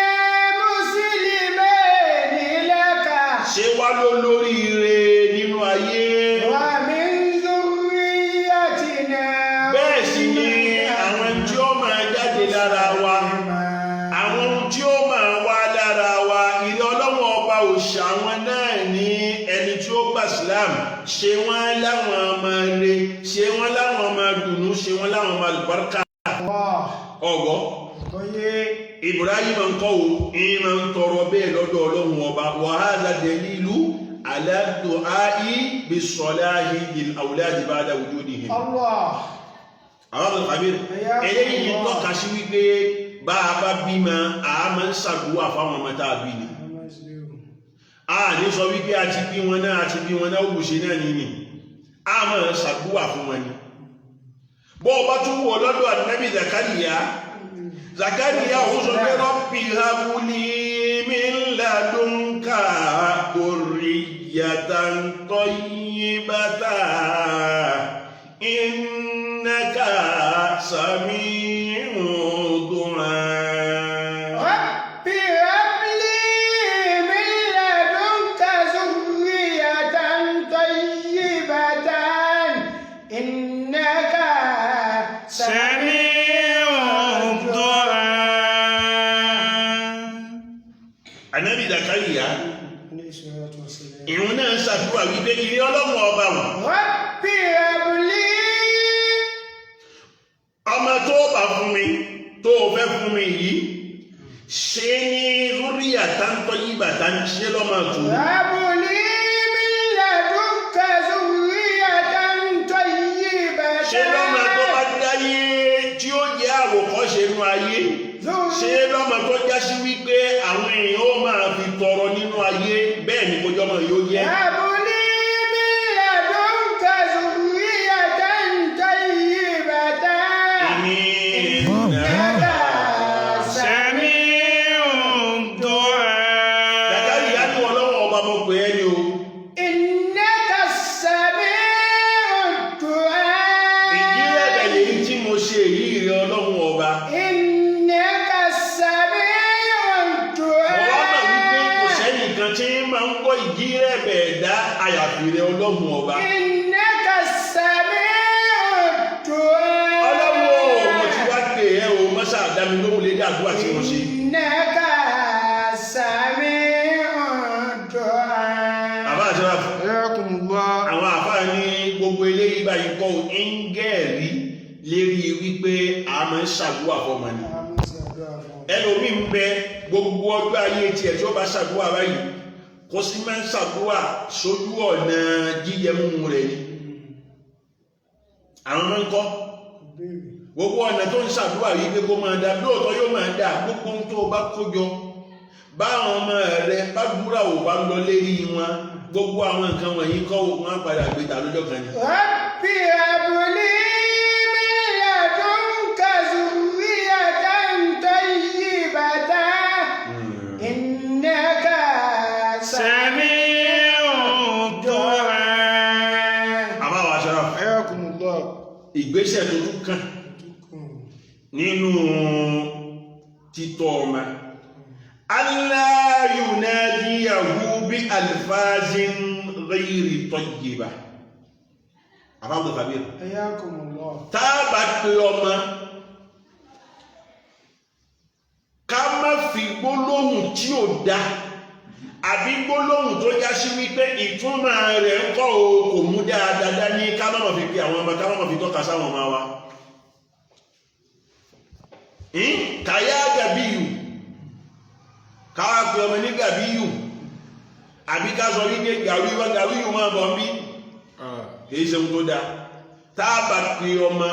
muslimayni laka. ṣé wá ló lóríire nínú ayé. wa min dhurriyyatina. bẹ́ẹ̀ sì ni àwọn tí ó máa jáde lára wa àwọn tí ó máa wá lára wa ilé ọlọ́run ọba òṣàwọn náà ní ẹni tí ó gbà Islam ṣe wọ́n láwọn ọmọ rẹ̀ ṣe wọ́n láwọn ọmọ dùnú ṣe wọ́n láwọn ọmọ àlùbáríkà ọ̀gọ́ Ibrahim ńkọ́ o ìmọ̀ ń tọrọ bẹ́ẹ̀ lọ́dọ̀ ọlọ́run ọba wa hadha dalilu ala du'ai bis-salahi lil-awladi ba'da wujudihim. àwọn àbír eléyìí tọ́ka sí wípé bá a bá bímọ a máa ń ṣàdúrà fáwọn ọmọ tá a bí ni a ní sọ wípé a ti bí wọn náà òwúṣe náà nìyí a máa ń ṣàdúrà fún wọn ni bọ́ ọba tún wọ lọ́dọ̀ ànábì Zakariya òun sọ pé Rabbi habli min ladunka dhurriyatan tayyibatan innaka sami'u du'a. Rabbi habli min ladunka dhurriyatan إنك سميع الدعاء. Ànábì Zakariya عليه الصلاة والسلام. ìrun náà ṣàdúrà wípé ilé Ọlọ́run ọba wọn رب هب لي ọmọ tó bá fún mi tó fẹ́ fún mi yìí ṣe ní zurriyatan tayyibatan ṣe lọ́mọ tó هب لي من لدنك ذرية طيبة ṣe lọ́mọ tó bá dáyé tí ó jẹ́ àwòkọ́ṣe nínú ayé ṣe lọ́mọ tó já sí wípé àwọn èèyàn ó máa fi tọrọ nínú ayé bẹ́ẹ̀ ni kójọ́ mọ̀ yóò jẹ́ هب لي من لدنك ذرية طيبة إنك سميع الدعاء. Zakariya ní Ọlọ́run ọba mọ̀ pé ẹni o إنك السميع الدعاء ìdílé lèyí tí mo ṣe yìí rẹ Ọlọ́run ọba إنك السميع wọ́n mọ̀ wípé kò الدعاء sẹ́nìkan tí máa ń gbọ́ ìdílé bẹ̀ẹ̀dá àyàfi rẹ Ọlọ́run ọba إنك السميع Ọlọ́run o mo ti الدعاء wá pè ẹ́ o mọ́sá àdámi lóhùn lédè àdúrà tí mo ṣe إنك سميع الدعاء. bàbá àṣírà حياكم الله. àwọn àfáà ní gbogbo eléyìí báyìí kọ́ ń gẹ̀ẹ́rí lérí wípé a máa ń ṣàdúrà fọmọ ni ẹlòmíì ń bẹ gbogbo ọjọ́ ayé tiẹ̀ tí ó bá ṣàdúrà báyìí kò sí máa ń ṣàdúrà sójú ọ̀nà jíjẹ mímu rẹ̀ ni àwọn máa ń kọ́ gbogbo ọ̀nà tó ń ṣàdúrà yìí pé kó máa dá lóòótọ́ yóò máa dá gbogbo ohun tó bá kójọ báwọn ọmọ rẹ bá gbúra ò bá lọ lérí wọn gbogbo àwọn nǹkan wọ̀nyí kọ́ wọn á padà gbé ta lọ́jọ́ kan ni. رب هب لي من لدنك ذرية طيبة إنك سميع الدعاء. àbáwọ̀ aṣọ́ra حياكم الله. ìgbésẹ̀ tó tún kàn nínú títọ́ ọmọ Allah yunadiyahu bi alfazin ghayri tayyiba àbáwọ̀ kabir حياكم الله. tá a bá pe ọmọ ká má fi gbólóhùn tí ò dá àbí gbólóhùn tó já sí wípé ìtumọ̀ rẹ̀ ń kọ́ o kò mú dáadáa ní ká má fi pe àwọn ọmọ ká má fi tọ́ka sáwọn ọmọ wa kàyà gàbíyù káwà pé ọmọ ní gàbíyù àbí ká sọ wípé gàwíyù máa bọ̀ ń bí kìí ṣe tó dá tábà pé ọmọ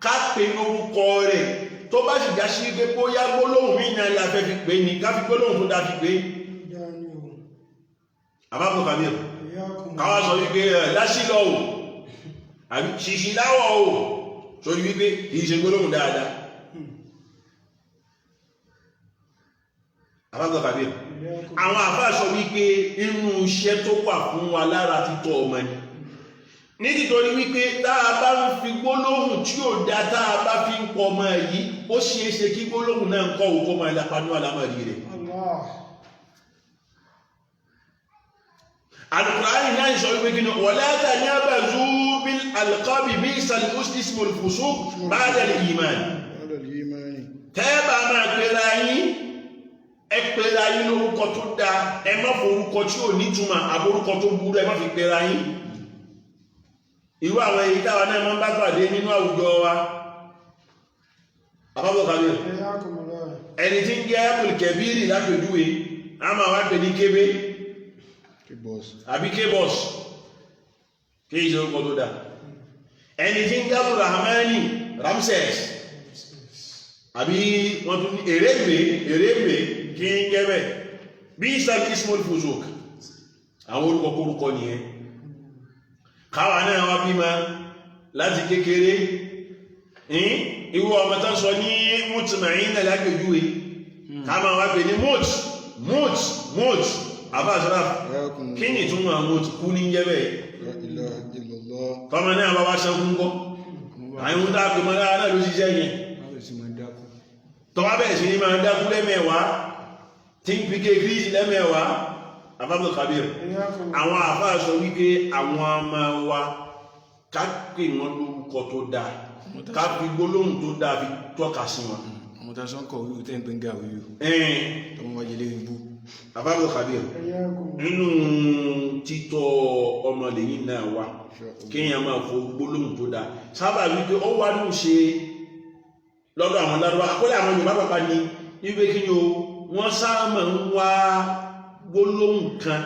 ká pé lórúkọ rẹ̀ tó bá sì já sí pé bóyá gbólóhùn mí náà la fẹ́ fi pè ní ká fi gbólóhùn tó dá fi pé àbábọ̀ kàbí ẹ̀ káwà sọ wípé lásìlọ o àbí ṣìṣì láwọ̀ o sọ wípé kìí ṣe gbólóhùn dáadáa àbábọ̀ kàbí ẹ̀ àwọn àfáà sọ wípé inú iṣẹ́ tó wà fún wa lára títọ́ ọmọ ni nítorí wípé tá a bá ń fi gbólóhùn tí ò dá tá a bá fi ń pọ ọmọ yìí ó ṣeé ṣe kí gbólóhùn náà ń kọ́ òkú ọmọ ìlàpánú àlámọ̀rí rẹ̀ Al-Qur'ani náà sọ wípé kí ni wala tanabazu bil alqabi bi'sal ismul fusuq ba'da al-iman هذا الإيمان. tẹ́ẹ̀bà máa pèrà yín ẹ pèrà yín lórúkọ tó dáa ẹ má forúkọ tí ò nítumọ̀ àbórúkọ tó burú ẹ má fi pèrà yín irú àwọn èyí táwa náà máa ń bá pàdé nínú àwùjọ wa àbábọ̀ kàbí ẹni tí ń jẹ́ Abdul Kabir lápèjúwe a máa wá pè ní kébé àbí kébọ̀s kí ìṣe orúkọ tó dáa ẹni tí ń jẹ́ Abdul Rahmani Ramses àbí wọ́n tún ní èrègbè kí ń jẹ́ bẹ́ bí ìsàlẹ̀ ismul fuzuk àwọn orúkọ kórúkọ nìyẹn káwà náà wá bímọ láti kékeré ìwọ ọmọ tán sọ ní mutmainna lágbèjúwe ká máa wá pè ní mut àbáṣọ́lá kí ni tún wọ́n mut kú ní jẹ́ bẹ́ tọ́mọ náà bá wá ṣẹ́kún kọ́ àyíwọ́n tá pè mọ́ náà ló ṣiṣẹ́ yẹn tọ́wọ́ bẹ̀rẹ̀ sí ní máa dákú lẹ́mẹ̀wàá tí ń fi kéèkìrìsì lẹ́mẹ̀wàá Abdul Kabir àwọn àfáà sọ wípé àwọn ọmọ wa ká pè wọ́n lórúkọ tó dáa ká fi gbólóhùn tó dáa fi tọ́ka sí wọn. ọmọ tá a sọ ń kọ wíwú tẹ́ ń pè ń ga wíwú tọmọ wájú lé ibú. àbábọ̀ kàbíyà nínú títọ́ ọmọlẹ́yìn náà wà kéèyàn máa fọ gbólóhùn tó dáa sábà wípé ó wá ní ṣe lọ́dọ̀ àwọn lárúbá akọ́lẹ̀ àwọn Yorùbá pàpà ní wípé kí ni o wọ́n sáà máa ń wá gbólóhùn kan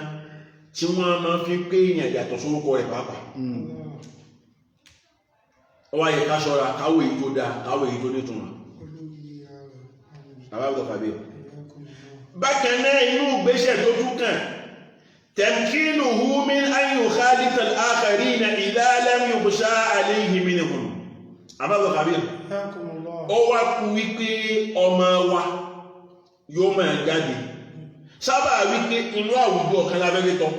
tí wọ́n máa fi pé èèyàn yàtọ̀ sórúkọ rẹ̀ pàápàá ó wá yẹ ká ṣọ́ra káwé èyí tó dáa káwé èyí tó nítumọ̀ àbábọ̀ kàbíyà. bákan náà inú ìgbésẹ̀ tó tún kàn تمكينه من أن يخالف الآخرين إذا لم يخشى عليه منهم àbábọ̀ kàbíyà. ó wá kú wípé ọmọ wa yóò máa jáde sábà wípé inú àwùjọ kan lábẹ́rẹ́ tọ́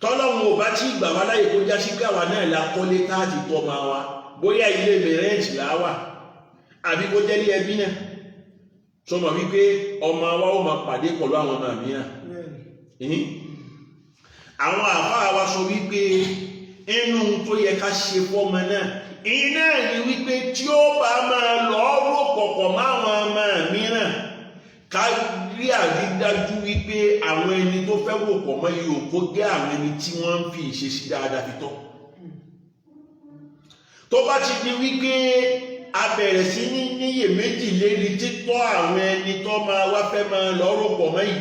tọ́lọ́run ò bá tí ìgbà wá láyé kó já sí pé àwa náà la kọ́lé káàdì tọ́ máa wá bóyá ilé mẹ́rẹ́ǹtì là wà àbí kó jẹ́ ilé ẹbí náà tó mọ̀ wípé ọmọ wa ó máa pàdé pẹ̀lú àwọn ọmọ mìíràn. àwọn àfáà wa sọ wípé inú tó yẹ ká ṣe fọ́mọ náà iná ni wípé tí ó bá máa lọ rò pọ̀pọ̀ máwọn ọmọ mìíràn ká rí àrídájú wípé àwọn ẹni tó fẹ́ rò pọ̀ mọ́ yìí ò kó gẹ́ àwọn ẹni tí wọ́n ń fi ìṣesí dáadáa fi tọ́. tó bá ti di wípé a bẹ̀rẹ̀ sí ní níyèméjì lérí títọ́ àwọn ẹni tó máa wá fẹ́ máa lọ rò pọ̀ mọ́ yìí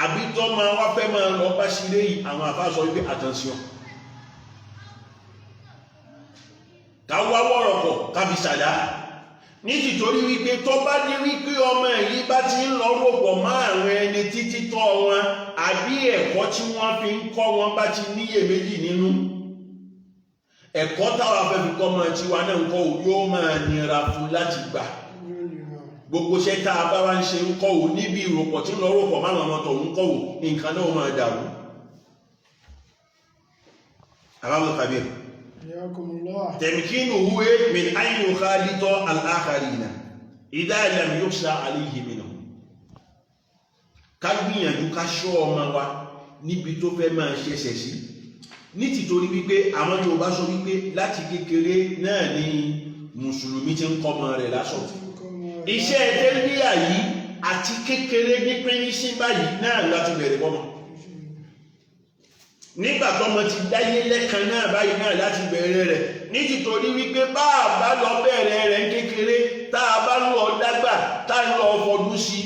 àbí tó máa wá fẹ́ máa lọ bá ṣeré yìí àwọn àfáà sọ wípé attention. ká wá wọ̀rọ̀ pọ̀ ká fi ṣàdá ní tìtorí wípé tó bá ní wípé ọmọ yìí bá ti ń lọ ròpọ̀ mọ́ àwọn ẹni títí tọ́ wọn àbí ẹ̀kọ́ tí wọ́n fi ń kọ́ wọn bá ti níyèméjì nínú ẹ̀kọ́ táwa fẹ́ fi kọ́ ọmọ tiwa náà ń kọ́ ò yóò máa nira fún láti gbà gbogbo iṣẹ́ tá a bá wá ń ṣe ń kọ́ ò níbi ìròpọ̀ tí ń lọ ròpọ̀ máwọn ọmọ tó ń kọ́ ò nǹkan náà máa dàrú. àbábọ̀ kàbíyà. تمكينه من أن يخالط الآخرين إذا لم يخشى عليه منهم ká gbìyànjú ká ṣọ́ ọmọ wa níbi tó fẹ́ máa ṣẹ̀ṣẹ̀ sí ní tìtorí wípé àwọn Yorùbá sọ wípé láti kékeré náà ni mùsùlùmí ti ń kọ́ ọmọ rẹ̀ lásọ̀ iṣẹ́ tẹ́lifíà yìí àti kékeré ní pínísí báyìí náà láti bẹ̀rẹ̀ bọ́mọ nígbà tọ́mọ ti dáyé lẹ́kan náà báyìí náà láti bẹ̀rẹ̀ rẹ̀ ní tìtorí wípé bá a bá lọ bẹ̀rẹ̀ rẹ̀ kékeré tá a bá lọ dágbà tá a lọ fọdún sí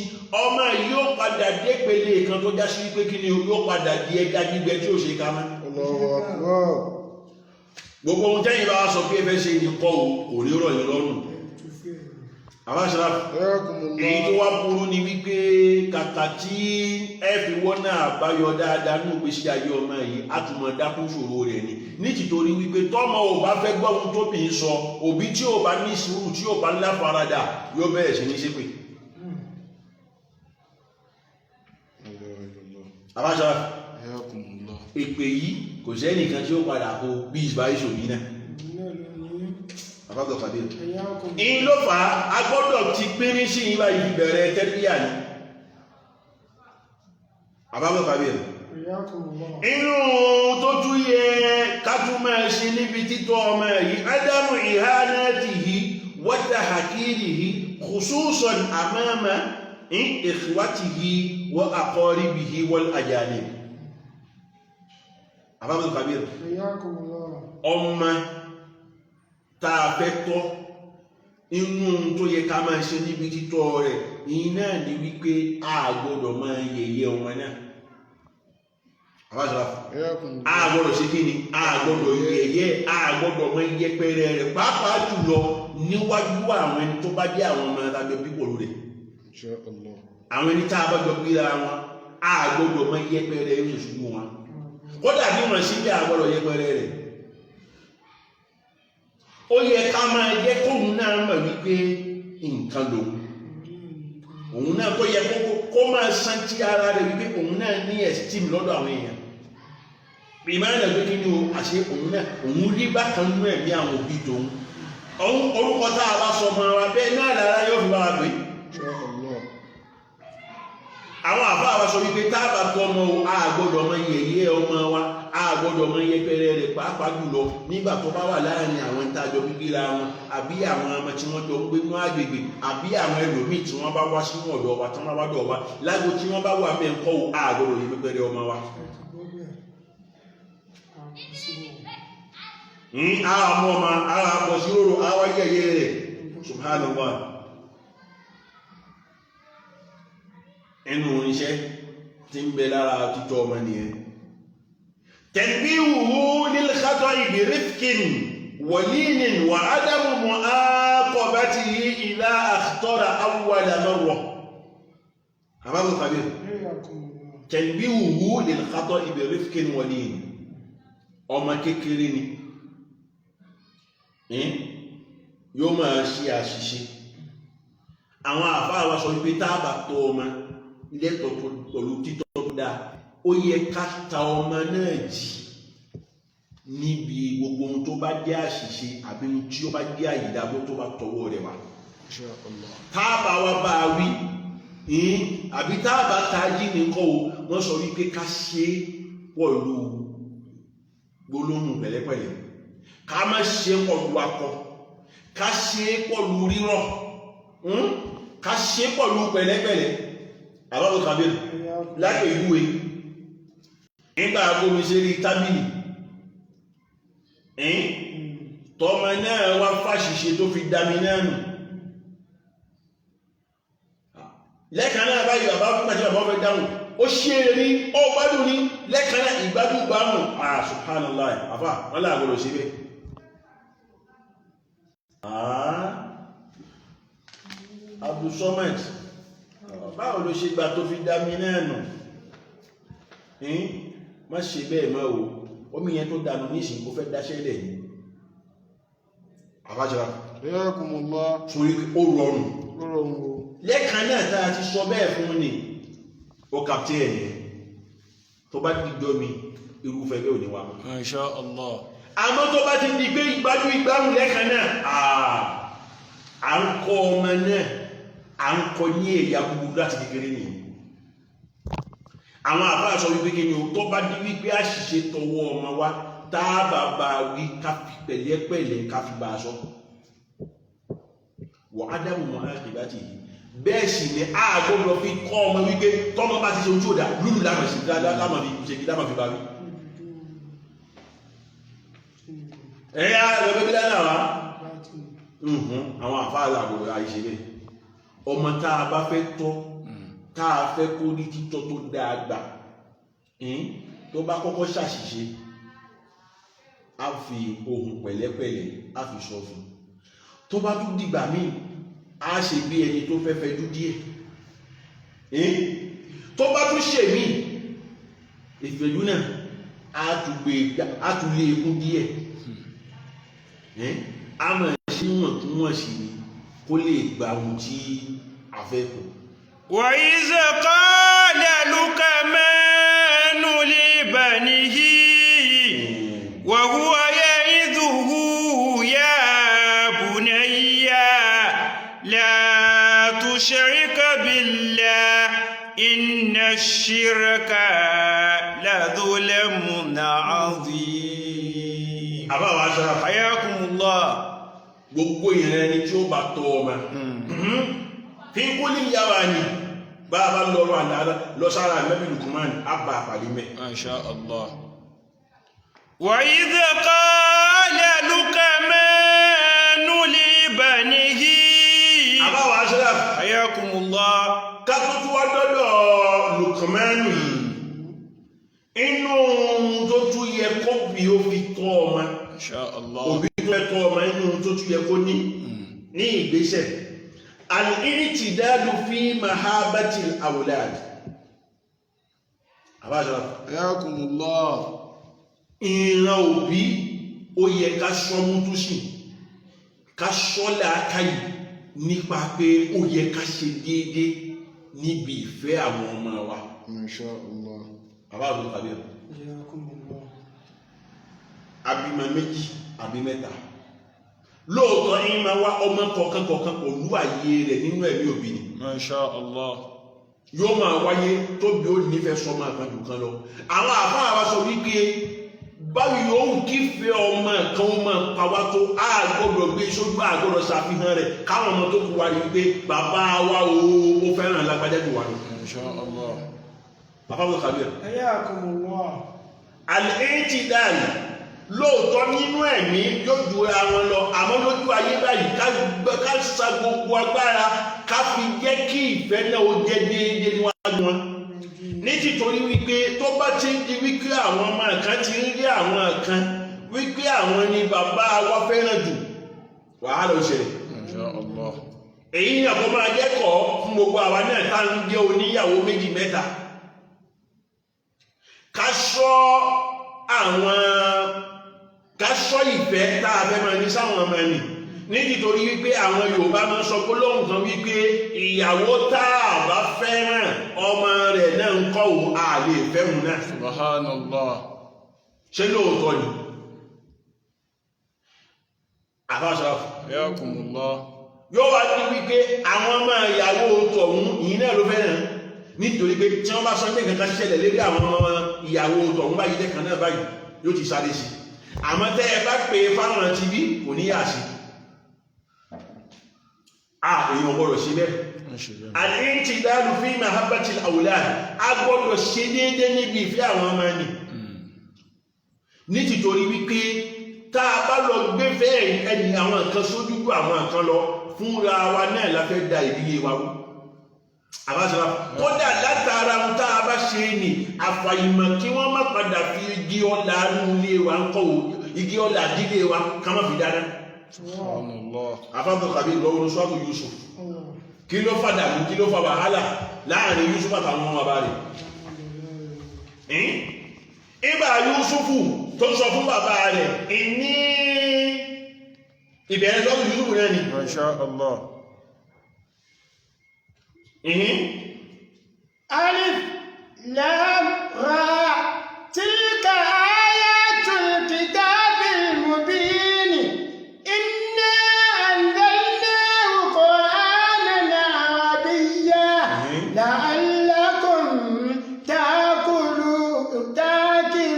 ọmọ yóò padà dépele kan tó já sí wípé kí ni yóò padà di ẹja gbígbẹ tí ó ṣe ká mọ́. gbogbo ohun tẹ́yìn bá sọ pé fẹ́ ṣe ní kọ́ ò kò ní rọ̀ yín lọ́rùn. àbáṣe èyí tó wá burú ni wípé kàkà tí ẹ fi wọ́n náà báyọ̀ dáadáa ní òpèsè ayé ọmọ yìí á tún mọ̀ dákún ṣòro rẹ̀ ni ní tìtorí wípé tọ́mọ ò bá fẹ́ gbọ́ ohun tó bì í sọ òbí tí ò bá ní sùúrù tí ò bá ńlá faradà yóò bẹ̀rẹ̀ sí ní ṣépè. àbáṣe èpè yìí kò sẹ́nìkan tí ó padà kó bí ìsìbáyé ṣòbí náà. àbábọ̀ kàbíyà. ìyí ló fà á a gbọ́dọ̀ ti pínrín sí ìwà ìbẹ̀rẹ̀ tẹ́lifíà ni. àbábọ̀ kàbíyà. inú tó tún yẹ ká tún máa ṣe níbi títọ́ ọmọ yìí ádámù ihanatihi wa tahqirihi khususan amama ikhwatihi wa aqaribihi wal ajanib. àbábọ̀ kàbíyà. ọmọ tá a fẹ́ tọ́ inú tó yẹ ká máa ṣe níbi títọ́ rẹ̀ ìyí náà ni wípé a gbọ́dọ̀ máa yẹ̀yẹ́ ọmọ náà. a gbọ́dọ̀ ṣe kí ni a gbọ́dọ̀ yẹ̀yẹ́ a gbọ́dọ̀ máa yẹpẹrẹ rẹ̀ pàápàá jùlọ níwájú àwọn ẹni tó bá jẹ́ àwọn ọmọ alábẹ́ pípọ̀ rẹ̀ àwọn ẹni tá a bá jọ gbéra wọn a gbọ́dọ̀ máa yẹpẹrẹ ìṣòṣùgbọ́n wọn kódà bí wọn ṣe bí a gbọ́dọ̀ yẹpẹrẹ rẹ̀ ó yẹ ká máa jẹ́ kóhun náà mọ̀ wípé nǹkan lòun òun náà tó yẹ kó máa san tí ara rẹ̀ wípé òun náà ní esteem lọ́dọ̀ àwọn èèyàn ìmáàlẹ̀ pé kí ni o àṣẹ òun náà òun rí bákan nú ẹ̀mí àwọn òbí tòun orúkọ tá a bá sọ ọmọ wa bẹ́ẹ̀ náà lára yóò fi bá wa gbé àwọn àbá wa sọ wípé tá a bá tọ́ ọmọ a gbọ́dọ̀ ọmọ yẹ̀yẹ́ ọmọ wa àgbọ́dọ̀ mọ yẹpẹrẹ rẹ̀ pàápàá jùlọ nígbà tó bá wà láàrin àwọn ìtajọ gbígbéra wọn àbí àwọn ọmọ tí wọ́n jọ gbé ní agbègbè àbí àwọn ẹlòmíì tí wọ́n bá wá sínú ọ̀dọ̀ wa tí wọ́n bá dọ̀ wa lágbo tí wọ́n bá wà mẹ́ńkọ́ àgbọ́dọ̀ yẹpẹrẹ ọmọ wa. ara mọ́ ọmọ ara bọ̀ sí róró àwa yẹ̀yẹ́ rẹ̀ subhanallah. ẹnu oníṣẹ́ tí ń bẹ lára títọ́ ọmọ nìyẹn. tanbihuhu lil khata'i bi rifqin wa linin wa adamu mu'aqabatihi idha akhtara awwala marra. àbábọ̀ kàbí tanbihuhu lil khata'i bi rifqin wa linin. ọmọ kékeré ni yóò máa ṣe àṣìṣe. àwọn àfáà wa sọ wípé tá a bá tọ́ ọmọ lẹ́tọ̀ pẹ̀lú títọ́ tó dáa ó yẹ ká ta ọmọ náà jì níbi gbogbo ohun tó bá jẹ́ àṣìṣe àbí ohun tí ó bá jẹ́ àyídábọ̀ tó bá tọwọ́ rẹ̀ wá. tá a bá wá bá a wí àbí tá a bá ta jí nìkan o wọ́n sọ wípé ká ṣe pẹ̀lú gbólóhùn pẹ̀lẹ́pẹ̀lẹ́ ká má ṣe pẹ̀lú akọ ká ṣe pẹ̀lú rírọ̀ ká ṣe pẹ̀lú pẹ̀lẹ́pẹ̀lẹ́. àbábọ̀ kàbírù lápẹ̀ ìwúwe nígbà agbómi ṣe rí tábìlì tọ́mọ náà wá fàṣìṣe tó fi dámi náà nù lẹ́kàn náà báyìí bàbá pàtí bàbá fẹ́ dáhùn ó ṣe rí ó gbádùn ní lẹ́kàn náà ìgbádùn gbáhùn subhanallah àfà wọ́n láàgbọ́dọ̀ ṣe bẹ́ẹ̀. Abdul Somad báwo ló ṣe gbà tó fi dá mi náà nù má ṣe bẹ́ẹ̀ mọ́ o omi yẹn tó dànù nísìn kó fẹ́ dáṣẹ́ lẹ̀ ní àbájára sórí ó rọrùn lẹ́ẹ̀kan náà tá a ti sọ bẹ́ẹ̀ fún ni ó kàptẹ́ ẹ̀ yẹn tó bá dìjọ́ mi irúfẹ́ bẹ́ẹ̀ ò ní wá mọ́. Insha Allah. àmọ́ tó bá ti di pé ìgbádùn ìgbárùn lẹ́ẹ̀kan náà à ń kọ́ ọmọ náà à ń kọ ní ẹ̀yà gbogbo láti kékeré ní àwọn àfáà sọ wípé kí ni o tó bá dí wípé àṣìṣe tọwọ́ ọmọ wa táàbà bá wí ká fi pẹ̀lẹ́pẹ̀lẹ́ ká fi bá a sọ wọ ádámù mọ́ àkìbátì yìí bẹ́ẹ̀ sì ni a gbọ́dọ̀ fi kọ́ ọmọ wípé tọ́mọ bá ti ṣe ojú òdà lúlù lámà sí lámà fi ṣe kí lámà fi bá wí ẹ̀yà ẹ̀rọ bí lẹ́nà wa àwọn àfáà àgbòrò àìṣe bẹ́ẹ̀ ọmọ tá a bá fẹ́ tọ́ tá a fẹ́ kó ní títọ́ tó dáa gbà tó bá kọ́kọ́ ṣàṣìṣe á fi ohùn pẹ̀lẹ́pẹ̀lẹ́ á fi sọ fún tó bá tún dìgbà míì á ṣe bí ẹni tó fẹ́ fẹjú díẹ̀ tó bá tún ṣe míì ìfẹ̀jú náà á tún lé egun díẹ̀ á mọ̀ sí wọ̀ntúnwọ̀nsì ni kó lè gba ohun tí a fẹ́ kù. وإذ قال لقمان لبنيه وهو يعظه يا بني لا تشرك بالله إن الشرك لظلم عظيم. àbá wa ṣe حياكم الله. gbogbo ìrìn ẹni tí ó bá tọ́ ọmọ fi ń kó ní ìyáwó ni bá a bá lọ́rọ̀ àdára lọ sára Ànábì Lukman àbá àpàdé mẹ́. Insha Allah. وإذ قال لقمان لبنيه àbá wa ṣe حياكم الله. ká tó tún wá dọ́dọ̀ Lukman inú tó tún yẹ kó bí ó fi tọ́ ọmọ Insha Allah. òbí tó fẹ́ tọ́ ọmọ inú tó tún yẹ kó ní ìgbésẹ̀ al-i'tidadu fi mahabbati al-awlad. àbájọ́ حياكم الله. ìran òbí ó yẹ ká ṣọ́mú tó sì ká ṣọ́lá káyì nípa pé ó yẹ ká ṣe déédé níbi ìfẹ́ àwọn ọmọ wa. Insha Allah. àbájọ́ tàbí abímọ méjì àbí mẹ́ta lóòótọ́ yín máa wá ọmọ kọ̀ọ̀kan pẹ̀lú àyè rẹ̀ nínú ẹ̀mí òbí ni. Insha Allah. yóò máa wáyé tóbi ó nífẹ̀ẹ́ sọmọ àkàndù kan lọ. àwọn àfáà wa sọ wípé báwo yóò kí fẹ́ ọmọ kan ó máa pa wá tó a gbọ́dọ̀ gbé sójú a gbọ́dọ̀ ṣàfihàn rẹ̀ káwọn ọmọ tó kù wá rí pé bàbá wa ó fẹ́ràn lágbájá jù wá lọ. Insha Allah. bàbá mi kàbí ẹ̀. Hayyakumullah. al-i'tidal lóòótọ́ nínú ẹ̀mí yóò ju àwọn lọ àmọ́ lójú ayé báyìí ká sa gbogbo agbára ká fi jẹ́ kí ìfẹ́ náà ó jẹ́ déédéé níwájú wọn. ní títorí wípé tó bá ti ń di wípé àwọn ọmọ kan ti ń rí àwọn kan wípé àwọn ni bàbá wa fẹ́ràn jù wàhálà ó ṣẹlẹ̀. Insha Allah. èyí náà kó máa jẹ́kọ̀ọ́ fún gbogbo àwa náà tá ń jẹ́ oníyàwó méjì mẹ́ta ká sọ ìfẹ́ tá a fẹ́ máa ní sáwọn ọmọ ẹni ní títorí wípé àwọn Yorùbá máa ń sọ gbólóhùn kan wípé ìyàwó tá a bá fẹ́ràn ọmọ rẹ̀ náà ń kọ́ ò a lè fẹ́hùn náà. Subhanallah. ṣé lóòótọ́ ni àfáàṣọ Hayyakumullah. yóò wá ní wípé àwọn ọmọ ìyàwó tọ̀hún ìyìn náà ló fẹ́ràn nítorí pé tí wọ́n bá sọ pé kankan ṣẹlẹ̀ lérí àwọn ọmọ ìyàwó tọ̀hún báyìí jẹ́ kan náà báyìí yóò ti sáré sí àmọ́ tẹ́ ẹ bá pè fáwọn ti bí kò ní yà sí èèyàn gbọ́dọ̀ ṣe bẹ́ẹ̀. al-i'tidalu fi mahabbati al-awlad a gbọ́dọ̀ ṣe déédéé níbi ìfẹ́ àwọn ọmọ ẹni ní tìtorí wípé tá a bá lọ gbé fẹ́ ẹni àwọn nǹkan sójú ju àwọn nǹkan lọ fúnra wa náà la fẹ́ da ìdílé wa rú àbáṣọra kódà látara ń tá a bá ṣe ní àfàìmọ̀ kí wọ́n má padà fi igi ọ̀la nílé wa ń kọ́ o igi ọ̀la dílé wa ká má fi dáná. afáàbọ̀ kàbí lọ́wọ́ sọ́ọ̀tù Yusuf kí ló fàdà mú kí ló fa wàhálà láàrin Yusuf àtàwọn ọmọ bàbá rẹ̀ ìgbà Yusufu tó sọ fún bàbá rẹ̀ ìní ìbẹ̀rẹ̀ sọ́ọ̀tù Yusuf rẹ̀ ni. Masha Allah. ألف لام را تلك آيات الكتاب المبين إنا أنزلناه قرآنا عربيا لعلكم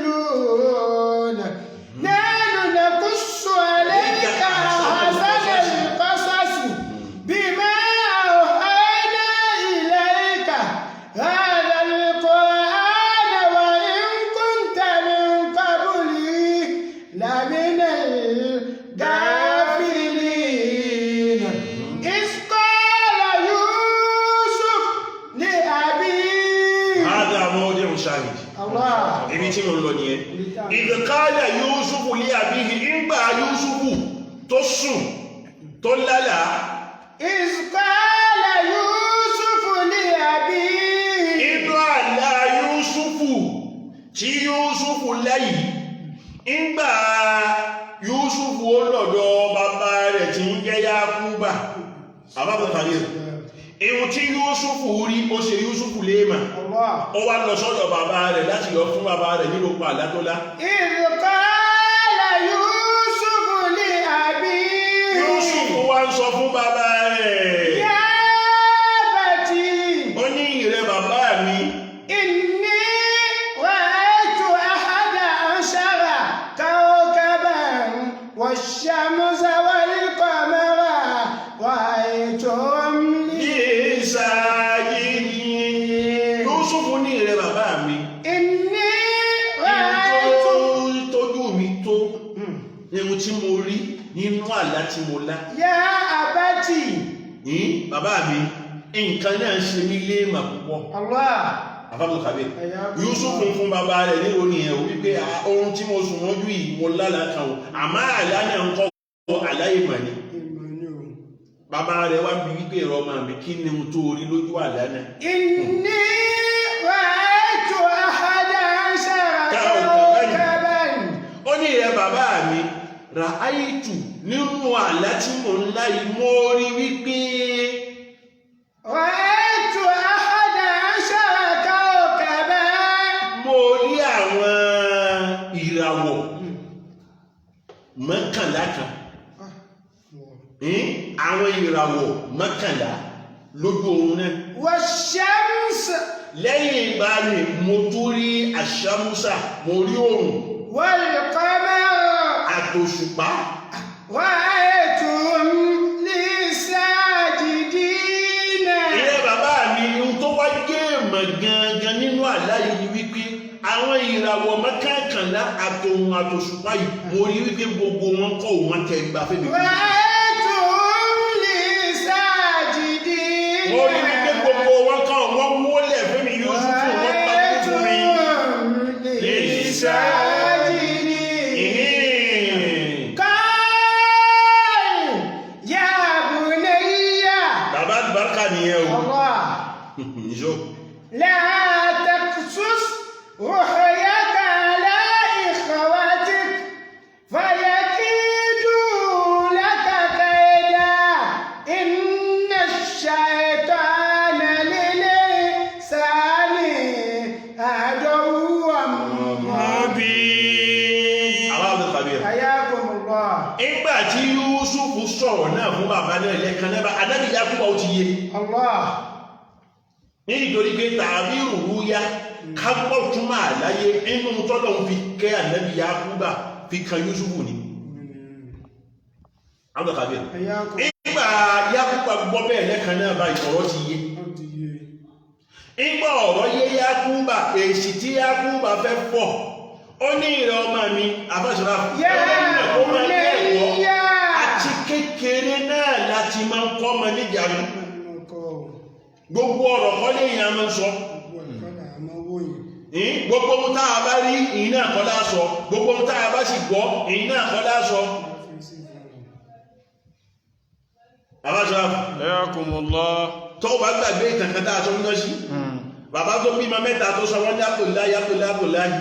تاكلون نحن نقص عليك أحسن القصص بما هذا القرآن وإن كنت من قبله لمن الغافلين إذ قال يوسف لأبيه هذا موضع شاهد الله ibi tí mo ń lọ nìyẹn إذ قال يوسف لأبيه ìgbà Yusufu tó sùn tó lálàá إذ قال يوسف لأبيه inú àlá Yusufu tí Yusufu lẹ́yìn ìgbà Yusufu ó lọ́dọ̀ bàbá rẹ̀ tí ń jẹ́ Yakuba àbábọ̀tàrí rẹ̀ ihun tí Yusufu rí ó ṣe Yusufu léèmà الله ó wá lọ sọ́dọ̀ bàbá rẹ̀ láti lọ fún bàbá rẹ̀ nínú pa àlátọ́lá إذ قال يوسف لأبيه Yusufu wá ń sọ fún bàbá rẹ̀ يا أبتي ó ní ìrẹ bàbá mi إني رأيت 11 كوكبا والشمس والقمر رأيتهم لي ìsàgìdì Yusufu ní ìrẹ bàbá mi إني رأيت tójú mi tó ohun tí mo rí nínú àlá tí mo lá يا أبتي bàbá mi nǹkan náà ṣe mí léèmà púpọ̀ الله àfáàbù kàbí Yusufu fún bàbá rẹ̀ nílò nìyẹn wípé ohun tí mo sùn mọ́jú yìí mo lálàá kan o àmọ́ àlá náà ń kọ́ aláìmọ̀ ni bàbá rẹ̀ wá bí wípé ìrọ̀ ọmọ mi kí ni mo tó orí lójú àlá náà. إني رأيت 11 كوكبا ó ní ìrẹ bàbá mi ra áìtù nínú àlá tí mo ń lá yìí mo rí wípé رأيت 11 كوكبا mo rí àwọn ìràwọ̀ mọ́kànlá kan àwọn ìràwọ̀ mọ́kànlá lójú oorun náà والشمس lẹ́yìn ìgbà ni mo tún rí àṣàmúsà mo rí oòrùn والقمر àtòṣùpá رأيتهم لي ساجدين. ilé bàbá mi ohun tó wá jẹ́ èèmọ̀ gangan nínú àláyé ni wípé àwọn ìràwọ̀ mọ́kànkànlá àtòhun àtòṣùpá yìí mo rí wípé gbogbo wọn kọ́ òun tẹ gbà fẹ́mi. رأيتهم لي ساجدين. mo rí wípé gbogbo wọn kọ́ wọn wólẹ̀ fẹ́mi Yúsúfù wọn pàdé fún mi. لي ساجدين. قال يا بني bàbá àlùbáríkà nìyẹn o. الله ìṣó. لا تقصص رؤياك على إخواتك فيكيدوا لك كيدا إن الشيطان للإنسان عدو مبين. àwọn àbúrò kàbíyà. حياكم الله. ìgbà tí Yúsúfù sọ̀rọ̀ náà fún bàbá náà lẹ́ẹ̀kan náà adábì Yakuba ó ti yé الله. nítorí pé tàbí rúrúyá kápọ̀ túnmà láyé inú tọ́lọ̀ ń fi kẹ́ ànábì Yakuba fi kan Yúsúfù ní abúkàbíyà. حياكم. ìgbà Yakuba gbọ́ bẹ́ẹ̀ lẹ́ẹ̀kan náà bá ìkọ̀rọ̀ ti yé ìgbà ọ̀rọ̀ yé Yakuba èsì tí Yakuba fẹ́ fọ̀ ó ní ìrẹ̀ ọmọ mi àfẹ́sọ̀rọ̀ àti kékeré náà láti máa ń kọ́ ọmọ níjànú gbogbo ọ̀rọ̀ kọ́ lè yàn máa ń sọ gbogbo ohun tá a bá rí ìyìn náà kọ́ lásọ gbogbo ohun tá a bá sì gbọ́ ìyìn náà kọ́ lásọ àfẹ́sọ̀rọ̀ Ayakumullah. tó bá gbàgbé ìtànkà tá a sọ nígbà sí bàbá tó bímọ mẹ́ta tó sọ wọ́n ní Abdullahi Abdullahi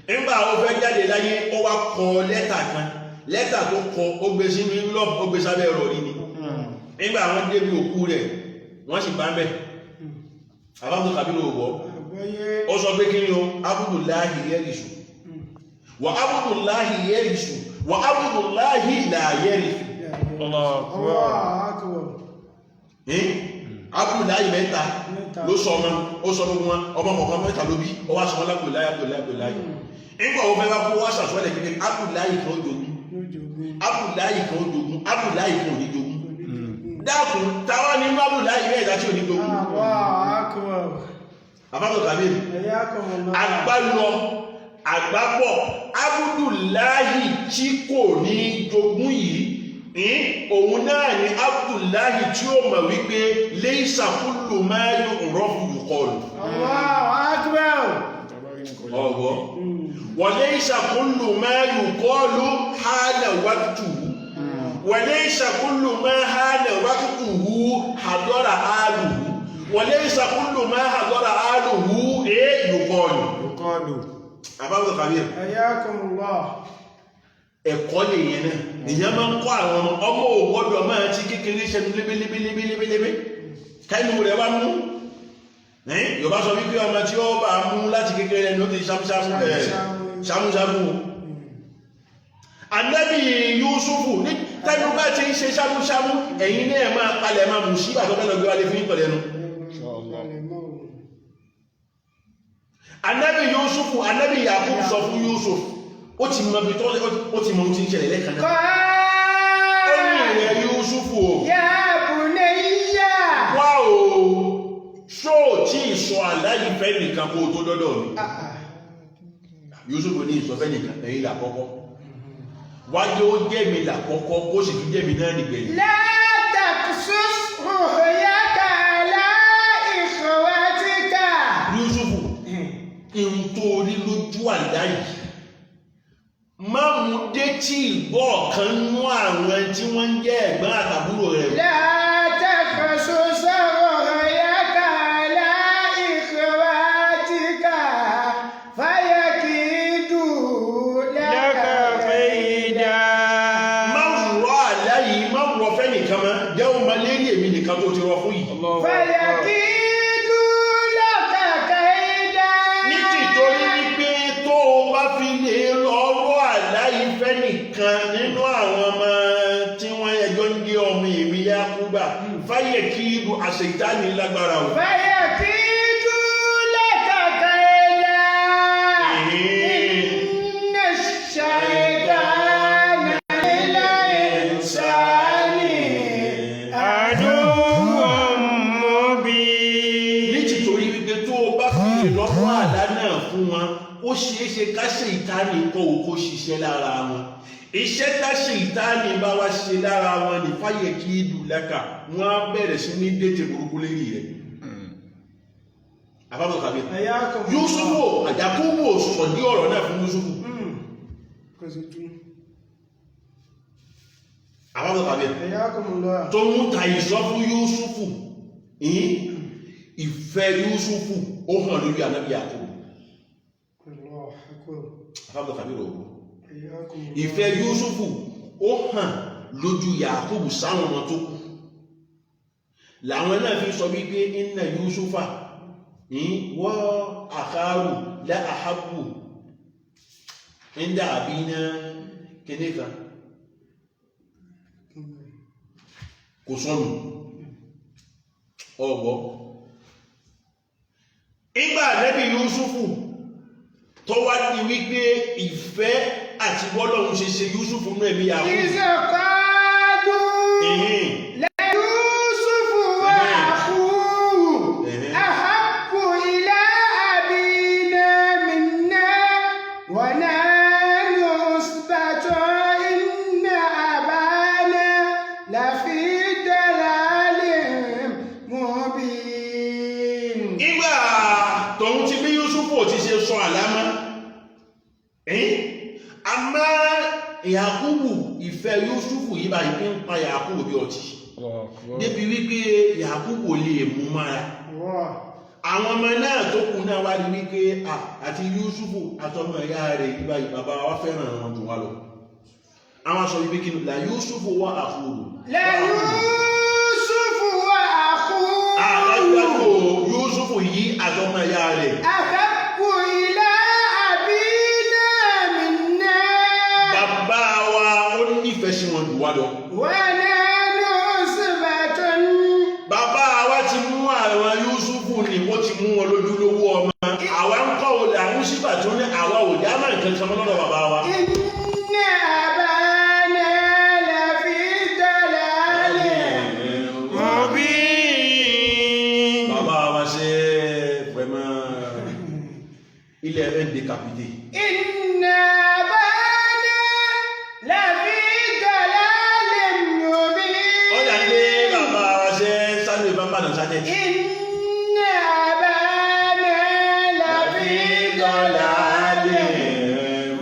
nígbà ó fẹ́ jáde láyé ó wá kọ lẹ́tà kan lẹ́tà tó kọ ó gbé sí ní lọ́pù ó gbé sábẹ́ ọ̀rọ̀ rí ni nígbà wọ́n débi òkú rẹ̀ wọ́n sì bá ń bẹ̀ àbábọ̀ kàbílò òwò ó sọ pé kí ni o Abdullahi yẹ́rìsù wà Abdullahi yẹ́rìsù wà Abdullahi là yẹ́rìsù الله أكبر. Abdullahi mẹ́ta ló sọ ọmọ ó sọ gbogbo wọn ọmọ kọ̀ọ̀kan mẹ́ta ló bí ó wá sọ wọn Abdullahi nígbà wo fẹ́ bá kó wá ṣàṣọ́lẹ̀ kékeré Abdullahi kan ó jogún Abdullahi kan ó jogún Abdullahi kan ò ní jogún dákun táwa nínú Abdullahi bẹ́ẹ̀ dá tí ò ní jogún الله أكبر. àbábọ̀ kàbí حياكم الله. àgbálọ àgbápọ̀ Abdullahi tí kò ní jogún yìí òun náà ni Abdullahi tí ó mọ̀ wípé laysa kullu ma yu'rafu yuqalu الله أكبر. ọ̀gọ́ wa laysa kullu ma yuqalu hana waqtuhu wa laysa kullu ma hana waqtuhu hadara aluhu wa laysa kullu ma hadara aluhu yuqalu àbábọ̀ kàbíyà حياكم الله. ẹ̀kọ́ lè yẹn náà èyàn máa ń kọ́ àwọn ọmọ ògbọ́dọ̀ máa ti kékeré ṣẹnu lébélébélébélébé káínú rẹ̀ wá mú Yorùbá sọ wípé ọmọ tí ó bá mú láti kékeré ẹni ó ti ṣámúṣámú Ànábì Yúsúfù ní tẹ́lú bá ti ń ṣe ṣámúṣámú ẹ̀yin náà máa palẹ̀ máa mú sí àtọ́fẹ́lọ́gbé wálé fún ìpẹ̀lẹ́nu Ànábì Yúsúfù Ànábì Yakub sọ fún Yúsúfù ó ti mọ bí ó ti mọ ohun tí ń ṣẹlẹ̀ lẹ́ẹ̀kan náà ó ní ìrẹ̀ Yúsúfù o يا بني wá o ṣó tí ìsọ aláìfẹ́ nìkan kó tó dọ́dọ̀ mi Yúsúfù ní ìsọfẹ́ nìkan ẹ̀yìn làkọ́kọ́ wájú ó jẹ́ mi làkọ́kọ́ kó sì tún jẹ́ mi náà nìgbẹ̀yìn لا تقصص رؤياك على إخواتك. Yúsúfù ihun tó rí lójú àlá yìí má mú dé tí ìgbọ́ ọ̀kan nú àwọn tí wọ́n ń jẹ́ ẹ̀gbọ́n àtàbúrò rẹ̀ لا تقصص رؤياك على إخواتك فيكيدوا لك كيدا. má rọ àlá yìí má rọ fẹ́ nìkan mọ́ jẹ́ o máa lérí èmi nìkan tó ti rọ fún yìí فيكيدوا لك كيدا. ní tìtorí wípé tó o bá fi lè lọ́rọ̀ àlá yìí fẹ́ nìkan nínú àwọn ọmọ tí wọ́n ẹjọ́ ń gé ọmọ èmi Yakuba fáyẹ̀ kí ibu àṣetánì lágbára o فيكيدوا لك كيدا. إن ṣeé ṣe ká ṣe ìtaní kọ́ òkó ṣiṣẹ́ lára wọn iṣẹ́ tá ṣe ìtaní bá wá ṣe lára wọn ní fáyẹ̀ kí ìlú lẹ́ka wọ́n á bẹ̀rẹ̀ sí ní déètì burúkú lérí rẹ̀ àbábọ̀ kàbí Yusufu Yakubu sọ̀dí ọ̀rọ̀ náà fún Yusufu àbábọ̀ kàbí tó mú ta ìṣọ́ fún Yusufu ìfẹ́ Yusufu ó hàn lórí ànábì Yakubu àbábọ̀ kàbí rọ̀ ìfẹ́ Yusufu ó hàn lójú Yakubu sáwọn ọmọ tó kù làwọn náà fi sọ wípé inna Yusufa wa akharu la ahabbu inda abina kìníkà kò sọ́nù ọgbọ́ ìgbà Ànábì Yusufu tó wá ní wípé ìfẹ́ àti bọ́lọ́run ṣe ṣe Yusufu ní ẹ̀mí Yakubu Yakubu ìfẹ́ Yusufu yìí báyìí fi ń pa Yakubu bí ọtí débi wípé Yakubu lè mú mára àwọn ọmọ náà tó kù náà wá rí wípé àti Yusufu àtọmọ ìyá rẹ̀ yìí báyìí bàbá wa fẹ́ràn wọn jù wá lọ àwọn sọ wípé kí la Yusufu wá àkúrò Yusufu yìí àtọmọ ìyá rẹ̀ sí wọn jù wá lọ. Bàbá wa ti mú àwọn Yusufu ní wọ́n ti mú wọn lójúlówó ọmọ. Àwa ń kọ́ olè àwọn síbà tó ní àwa ò já máa nǹkan kan lọ́dọ̀ bàbá wa. Inna abana lafi dalalin mubin. Bàbá wa ṣe pẹ̀mọ́ ilẹ̀ ẹ̀ décapité. Inna abana lafi Inna abana lafi dalalin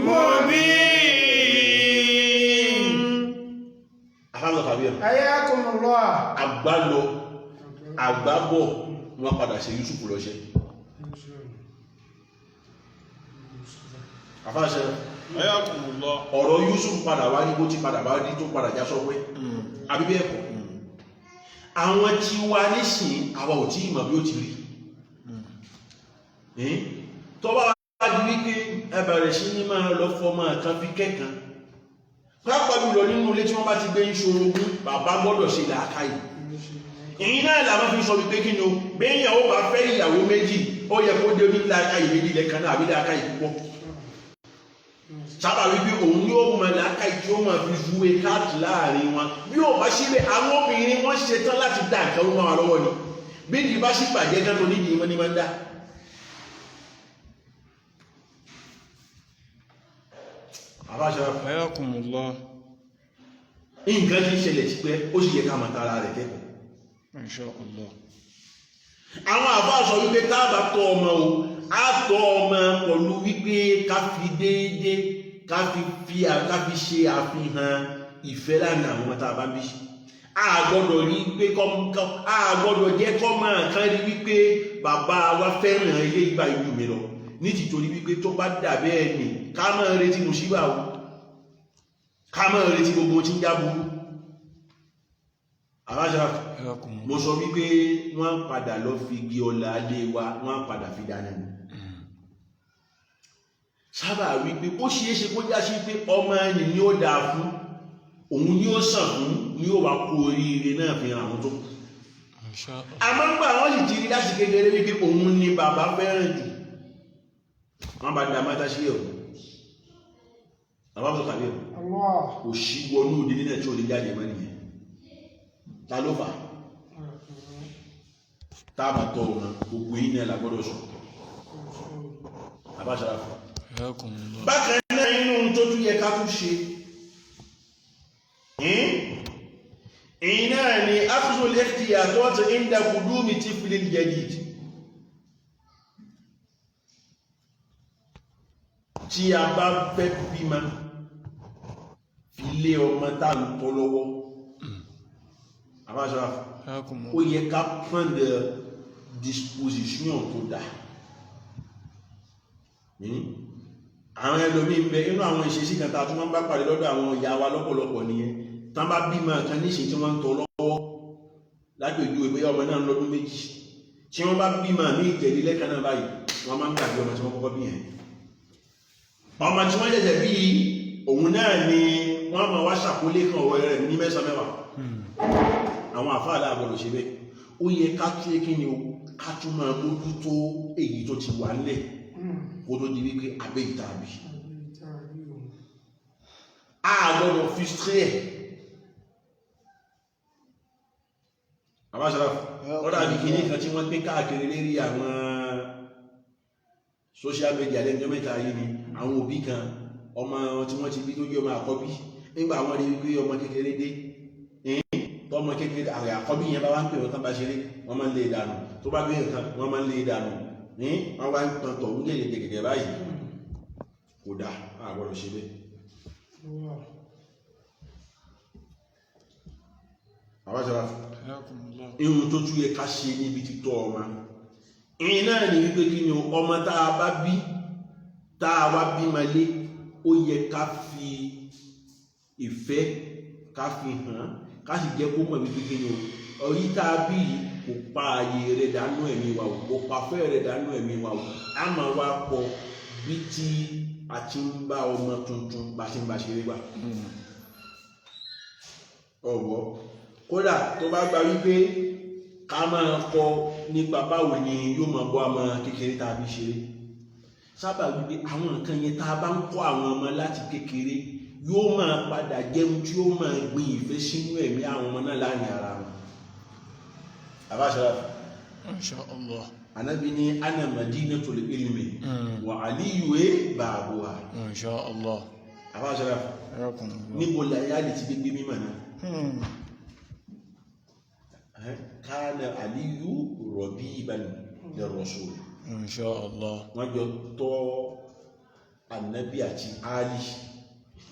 mubin. Ayakumullah. Àgbálọ àgbábọ̀ wọ́n padà ṣe Yusufu lọ́ṣẹ́. Àfáṣẹ́ ayakumullah ọ̀rọ̀ Yusufu padà wá ní bó ti padà wá ní tó padà já sọ pé àbíbí ẹ̀kọ́ àwọn tí wá nísìn àwa ò tí ìmọ̀ bí ó ti rí tó bá wá di wípé ẹ bẹ̀rẹ̀ sí ní máa lọ fọmọ kan fi kẹ́kàn pápálù lọ nínú ilé tí wọ́n bá ti gbé ń ṣorogún bàbá gbọ́dọ̀ ṣe làákàyè èyí náà làwọn fi sọ wípé kí ni o béèyàn ó bá fẹ́ ìyàwó méjì ó yẹ kó dé ní làákàyè méjì lẹ́kan náà àbí làákàyè púpọ̀ sábà wípé òun ni ó mọ làákàyè tí ó máa fi zuwe káàtì láàrin wọn bí ó bá sílẹ̀ àwọn obìnrin wọ́n ṣe tán láti dá nǹkan ó máa lọ́wọ́ ni bí kì bá sì bàjẹ́ tán tó nídìí wọn ni máa ń dá. àbáṣọ ayakumullah nǹkan tí ń ṣẹlẹ̀ sí pé ó sì yẹ ká máa tara rẹ̀ kẹ́kọ̀ọ́. insha Allah. àwọn àbáṣọ wípé tá a bá tọ́ ọmọ o á tọ́ ọmọ pẹ̀lú wípé ká fi déédéé ká fi ṣe àfihàn ìfẹ́ lánàá àwọn tá a bá ń bí. a gbọ́dọ̀ rí pé a gbọ́dọ̀ jẹ́ kọ́ máa kán rí wípé bàbá wa fẹ́ràn ilé ìgbà ìlú mi lọ ní tìtorí wípé tó bá dà bẹ́ẹ̀ ni ká máa retí mùsíbà o ká máa retí gbogbo tí ń jábúrú. àbáṣà mo sọ wípé wọ́n padà lọ fi igi ọlá lé wa wọ́n padà fi dáná ni sábà wípé ó ṣeé ṣe kó já sí pé ọmọ ẹni ni ó dáa fún òun ni ó sàn fún ni ó wà kú oríire náà fi hàn àwọn tó kù àmọ́ ń gbà wọ́n sì ti rí láti kékeré wípé òun ni bàbá fẹ́ràn jù wọ́n bá dá mátá sí ẹ̀wọ̀n àbábọ̀ tàbí ẹ̀wọ̀n kò sí wọnú òdí nílẹ̀ tí ò ní jáde mọ́ nìyẹn ta ló fà táàbà tọ́ ọ̀nà gbogbo yìí náà làgbọ́dọ̀ sọ àbáṣára fún bákan náà inú tó tún yẹ ká tún ṣe iná ni akhdhul ihtiyatat inda qudumi tiflil jadid. Tí a bá fẹ́ bímọ fi lé ọmọ tá ń tọ́ lọ́wọ́ àbáṣọ́ ó yẹ ká prendre disposition tó dá àwọn ẹlòmí ń bẹ inú àwọn ìṣesí kan tá tún wọ́n bá pàdé lọ́dọ̀ àwọn ìyá wa lọ́pọ̀lọpọ̀ nìyẹn tán bá bímọ kan níṣe tí wọ́n ń tọ́ lọ́wọ́ lágbèjú ìgbé ọmọ náà lọ́dún méjì tí wọ́n bá bímọ ní ìtẹ̀lé lẹ́kan náà báyìí wọ́n máa ń gbàgbé ọmọ tí wọ́n kọ́kọ́ bí yẹn ọmọ tí wọ́n jẹ́jẹ̀ bí òun náà ni wọ́n máa wá ṣàkólé kan ọ̀rọ̀ rẹ̀ ní mẹ́sàn mẹ́wàá àwọn àfáàlà àgbọ̀dọ̀ ṣe bẹ́ẹ̀ ó yẹ ká tún kí ni o ká tún máa bójú tó èyí tó ti wà nílẹ̀ kó tó di wípé abẹ́ ìtàbí a gbọ́dọ̀ fi stré ẹ̀ àbáṣára ọ̀dà bí kìíní kan tí wọ́n pín káàkiri lérí àwọn social media lẹ́jọ́ mẹ́ta yìí ni àwọn òbí kan ọmọ tí wọ́n ti bí tó jẹ́ ọmọ àkọ́bí nígbà wọ́n rí wípé ọmọ kékeré dé tọ́mọ kékeré àrẹ àkọ́bí yẹn bá wá ń pè wọ́n tán bá ṣeré wọ́n máa ń lé ìdànù tó bá gbé nǹkan wọ́n máa ń lé ìdànù wọ́n wá ń tàn tọ̀ wúlé lè gẹ̀gẹ̀ báyìí kò dá àgbọ̀dọ̀ ṣe bẹ́ẹ̀. àwájára ihun tó tún yẹ ká ṣe níbi títọ́ ọmọ ìyìn náà ní wípé kí ni ọmọ tá a bá bí tá a wá bímọ lé ó yẹ ká fi ìfẹ́ ká fi hàn ká sì jẹ́ kó mọ̀ wípé kí ni orí tá a bí kò pa ààyè rẹ̀ dánú ẹ̀mí wa kò pa fẹ́ rẹ̀ dánú ẹ̀mí wa a máa wá pọ̀ bí tí a ti ń bá ọmọ tuntun bá ti ń bá ṣeré gbà ọ̀wọ́ kódà tó bá gba wípé ká máa kọ nípa báwo ni yóò máa bọ́ ọmọ kékeré tàbí ṣeré sábà wípé àwọn nǹkan yẹn tá a bá ń kọ́ àwọn ọmọ láti kékeré yóò máa padà jẹun tí ó máa gbin ìfẹ́ sínú ẹ̀mí àwọn ọmọ náà láàrin ara wọn. àbáṣọ́lá Insha Allah. Ànábì ní ana madinatul ilmi wa aliyu babuha. Insha Allah. àbáṣọ́lá níbo láyé àlè ti gbégbé mímọ̀ náà kana aliyu rabiban lirrasul. Insha Allah. wọ́n jọ tọ́ Ànábì àti Ali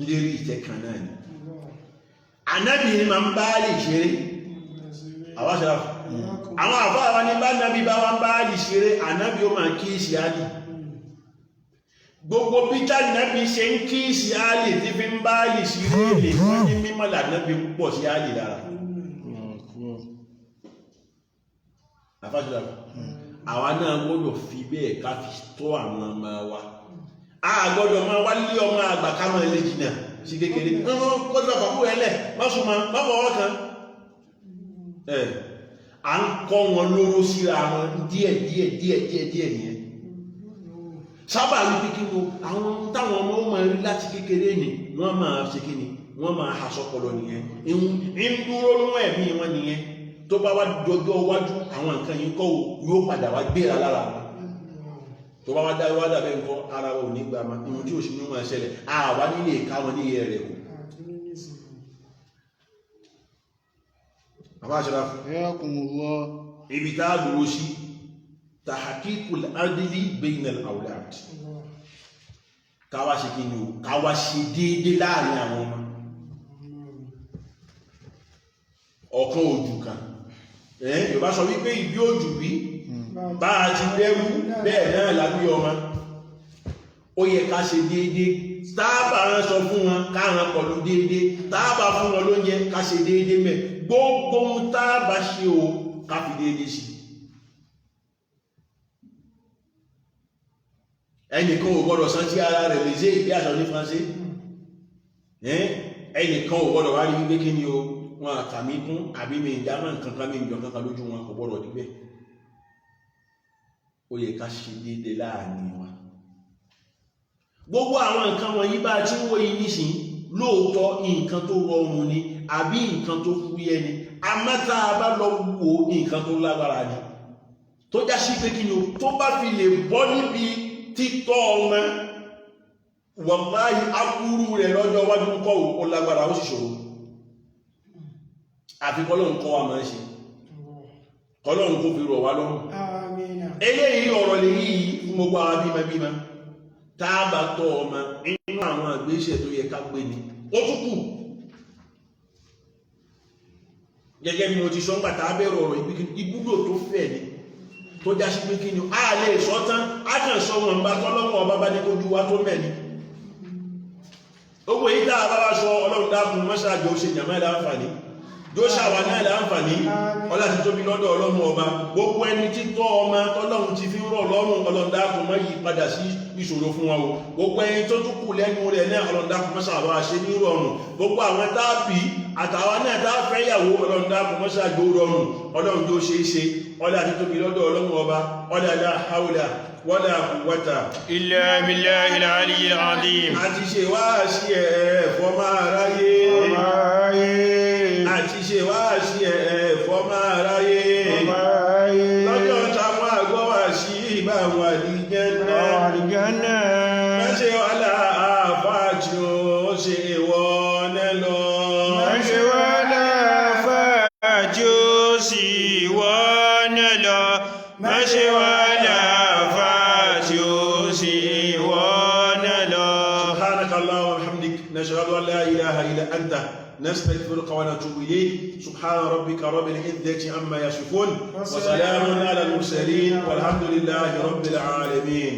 lérí ìtẹ́ kan náà ni Ànábì ni ma ń bá lè ṣeré àwáṣẹ́ àwọn àfáà wa ní bá nábi bá wá ń bá lè ṣeré Ànábì ó máa kíìsì Àlì gbogbo pítà nábi ṣe ń kíìsì Àlì tí fi ń bá lè ṣeré lè wọ́n ní mímọ̀ lànábi púpọ̀ sí Àlì lára àfáṣẹ́ àwa náà gbọ́dọ̀ fi bẹ́ẹ̀ ká fi tọ́ àwọn ọmọ wa a gbọ́dọ̀ máa wá lé ọmọ àgbà ká máa lè jìnà sí kékeré kọ́jú àpapọ̀ ẹlẹ̀ mọ́sùnmọ́ mọ́fọwọ́ kan a ń kọ́ wọn lóró síra wọn díẹ̀ nìyẹn sábà rí pé kí wo àwọn táwọn ọmọ máa rí láti kékeré ni wọ́n máa ṣe kí ni wọ́n máa hasọpọlọ nìyẹn ń dúró nú ẹ̀mí wọn nìyẹn tó bá wá dọjọ́ wájú àwọn nǹkan yìí kọ́ yóò padà wá gbéra lára wọn tó bá wá dá wá dàbẹ́ nǹkan ara wọn ò ní gbà máa ohun tí ó sì ní máa ṣẹlẹ̀ àwa nílé ìka wọn ní iye rẹ̀ kù. àbá àṣírà ibi tá a dúró sí tahqiqul adli bayna al-awlad káwá ṣe kí ni o káwá ṣe déédé láàrin àwọn ọmọ ọ̀kan òjù kan Yorùbá sọ wípé ìbí òjù bí bá a ti bẹ̀rù bẹ́ẹ̀ náà lábí ọmọ ó yẹ ká ṣe déédé tábà rán sọ fún wọn káàrán pọ̀lú déédé tábà fún wọn lóúnjẹ ká ṣe déédé mẹ́ gbogbo tábà ṣe o ká fi déédé sí ẹnìkan ò gbọ́dọ̀ san tí ara rẹ̀ lè ṣe ìdí àṣọ ní faransé ẹnìkan ò gbọ́dọ̀ wá rí wípé kí ni o wọn àtàmí kún àbí mi ìdámọ̀ nǹkan mi ìjọ kankan lójú wọn kò gbọ́dọ̀ díbẹ̀ ó yẹ ká ṣe déédé láàrin wa gbogbo àwọn nǹkan wọ̀nyí bá tí wọ́n yí nísìn lóòótọ́ nǹkan tó rọrùn ni àbí nǹkan tó fúyẹ́ ni àmọ́ta bá lọ wo nǹkan tó lágbára ni tó já sí pé kí ni o tó bá fi lè bọ́ níbi títọ́ ọmọ wàláhì aburú rẹ̀ lọ́jọ́ wájú ń kọ́ ò lágbára ó sì ṣòro àfi kọ́lọ́run kọ́ wa máa ń ṣe kọ́lọ́run kó fi rọ̀ wá lọ́rùn Amina. eléyìí ọ̀rọ̀ lè yí fún gbogbo àwọn bímọ táàbà tọ́ ọmọ nínú àwọn àgbéṣẹ̀ tó yẹ ká gbé ni ó tún kù gẹ́gẹ́ bí mo ti sọ ń gbàtà abẹ́rọ̀ ọ̀rọ̀ ibùdó tó fẹ̀ ni tó já sí pé kí ni a lè sọ tán a kàn sọ wọn bá tọ́lọ́wọ́ ọba bá ní kójú wa tó mẹ́ni owó yìí dáa bá wá sọ ọlọ́run dákun mọ́ṣáàjò ṣe jàmá ẹ̀ láǹfààní yóò ṣàwà náà láǹfààní ọlá ti tóbi lọ́dọ̀ ọlọ́run ọba gbogbo ẹni tí tọ́ ọmọ tọ́lọ́run ti fi ń rọ̀ lọ́rùn ọlọ́run dákun má yí padà sí ìṣòro fún wa o gbogbo ẹni tó tún kù lẹ́nu rẹ̀ náà ọlọ́run dákun mọ́ṣáàbá ṣe ní rọrùn gbogbo àwọn táàbì àtàwọn náà tá fẹ́ yàwó ọlọ́run dákun mọ́ṣáàjò rọrùn ọlọ́run tó ṣe é ṣe ọlá ti tóbi lọ́dọ̀ ọlọ́run ọba ọlá la hawla wala quwwata إلا بالله العلي العظيم. àti ṣe wá sí fọ́mà aráyé àti ṣe wá sí fọ́mà aráyé lọ́jọ́ táwọn àgbọ́ wá sí ìbáwọn àdíjẹ́ náà mẹ́ṣẹ́ wà láàfà tí ó ṣe wọ́n lọ mẹ́ṣẹ́ wà láàfà tí ó sì wọ́n lọ mẹ́ṣẹ́ wà láàfà tí ó sì wọ́n lọ. subhanakallah wa bihamdik nashhadu an la ilaha illa anta نستغفرك ونتوب إليك سبحان ربك رب العزة عما يصفون وسلام على المرسلين والحمد لله رب العالمين.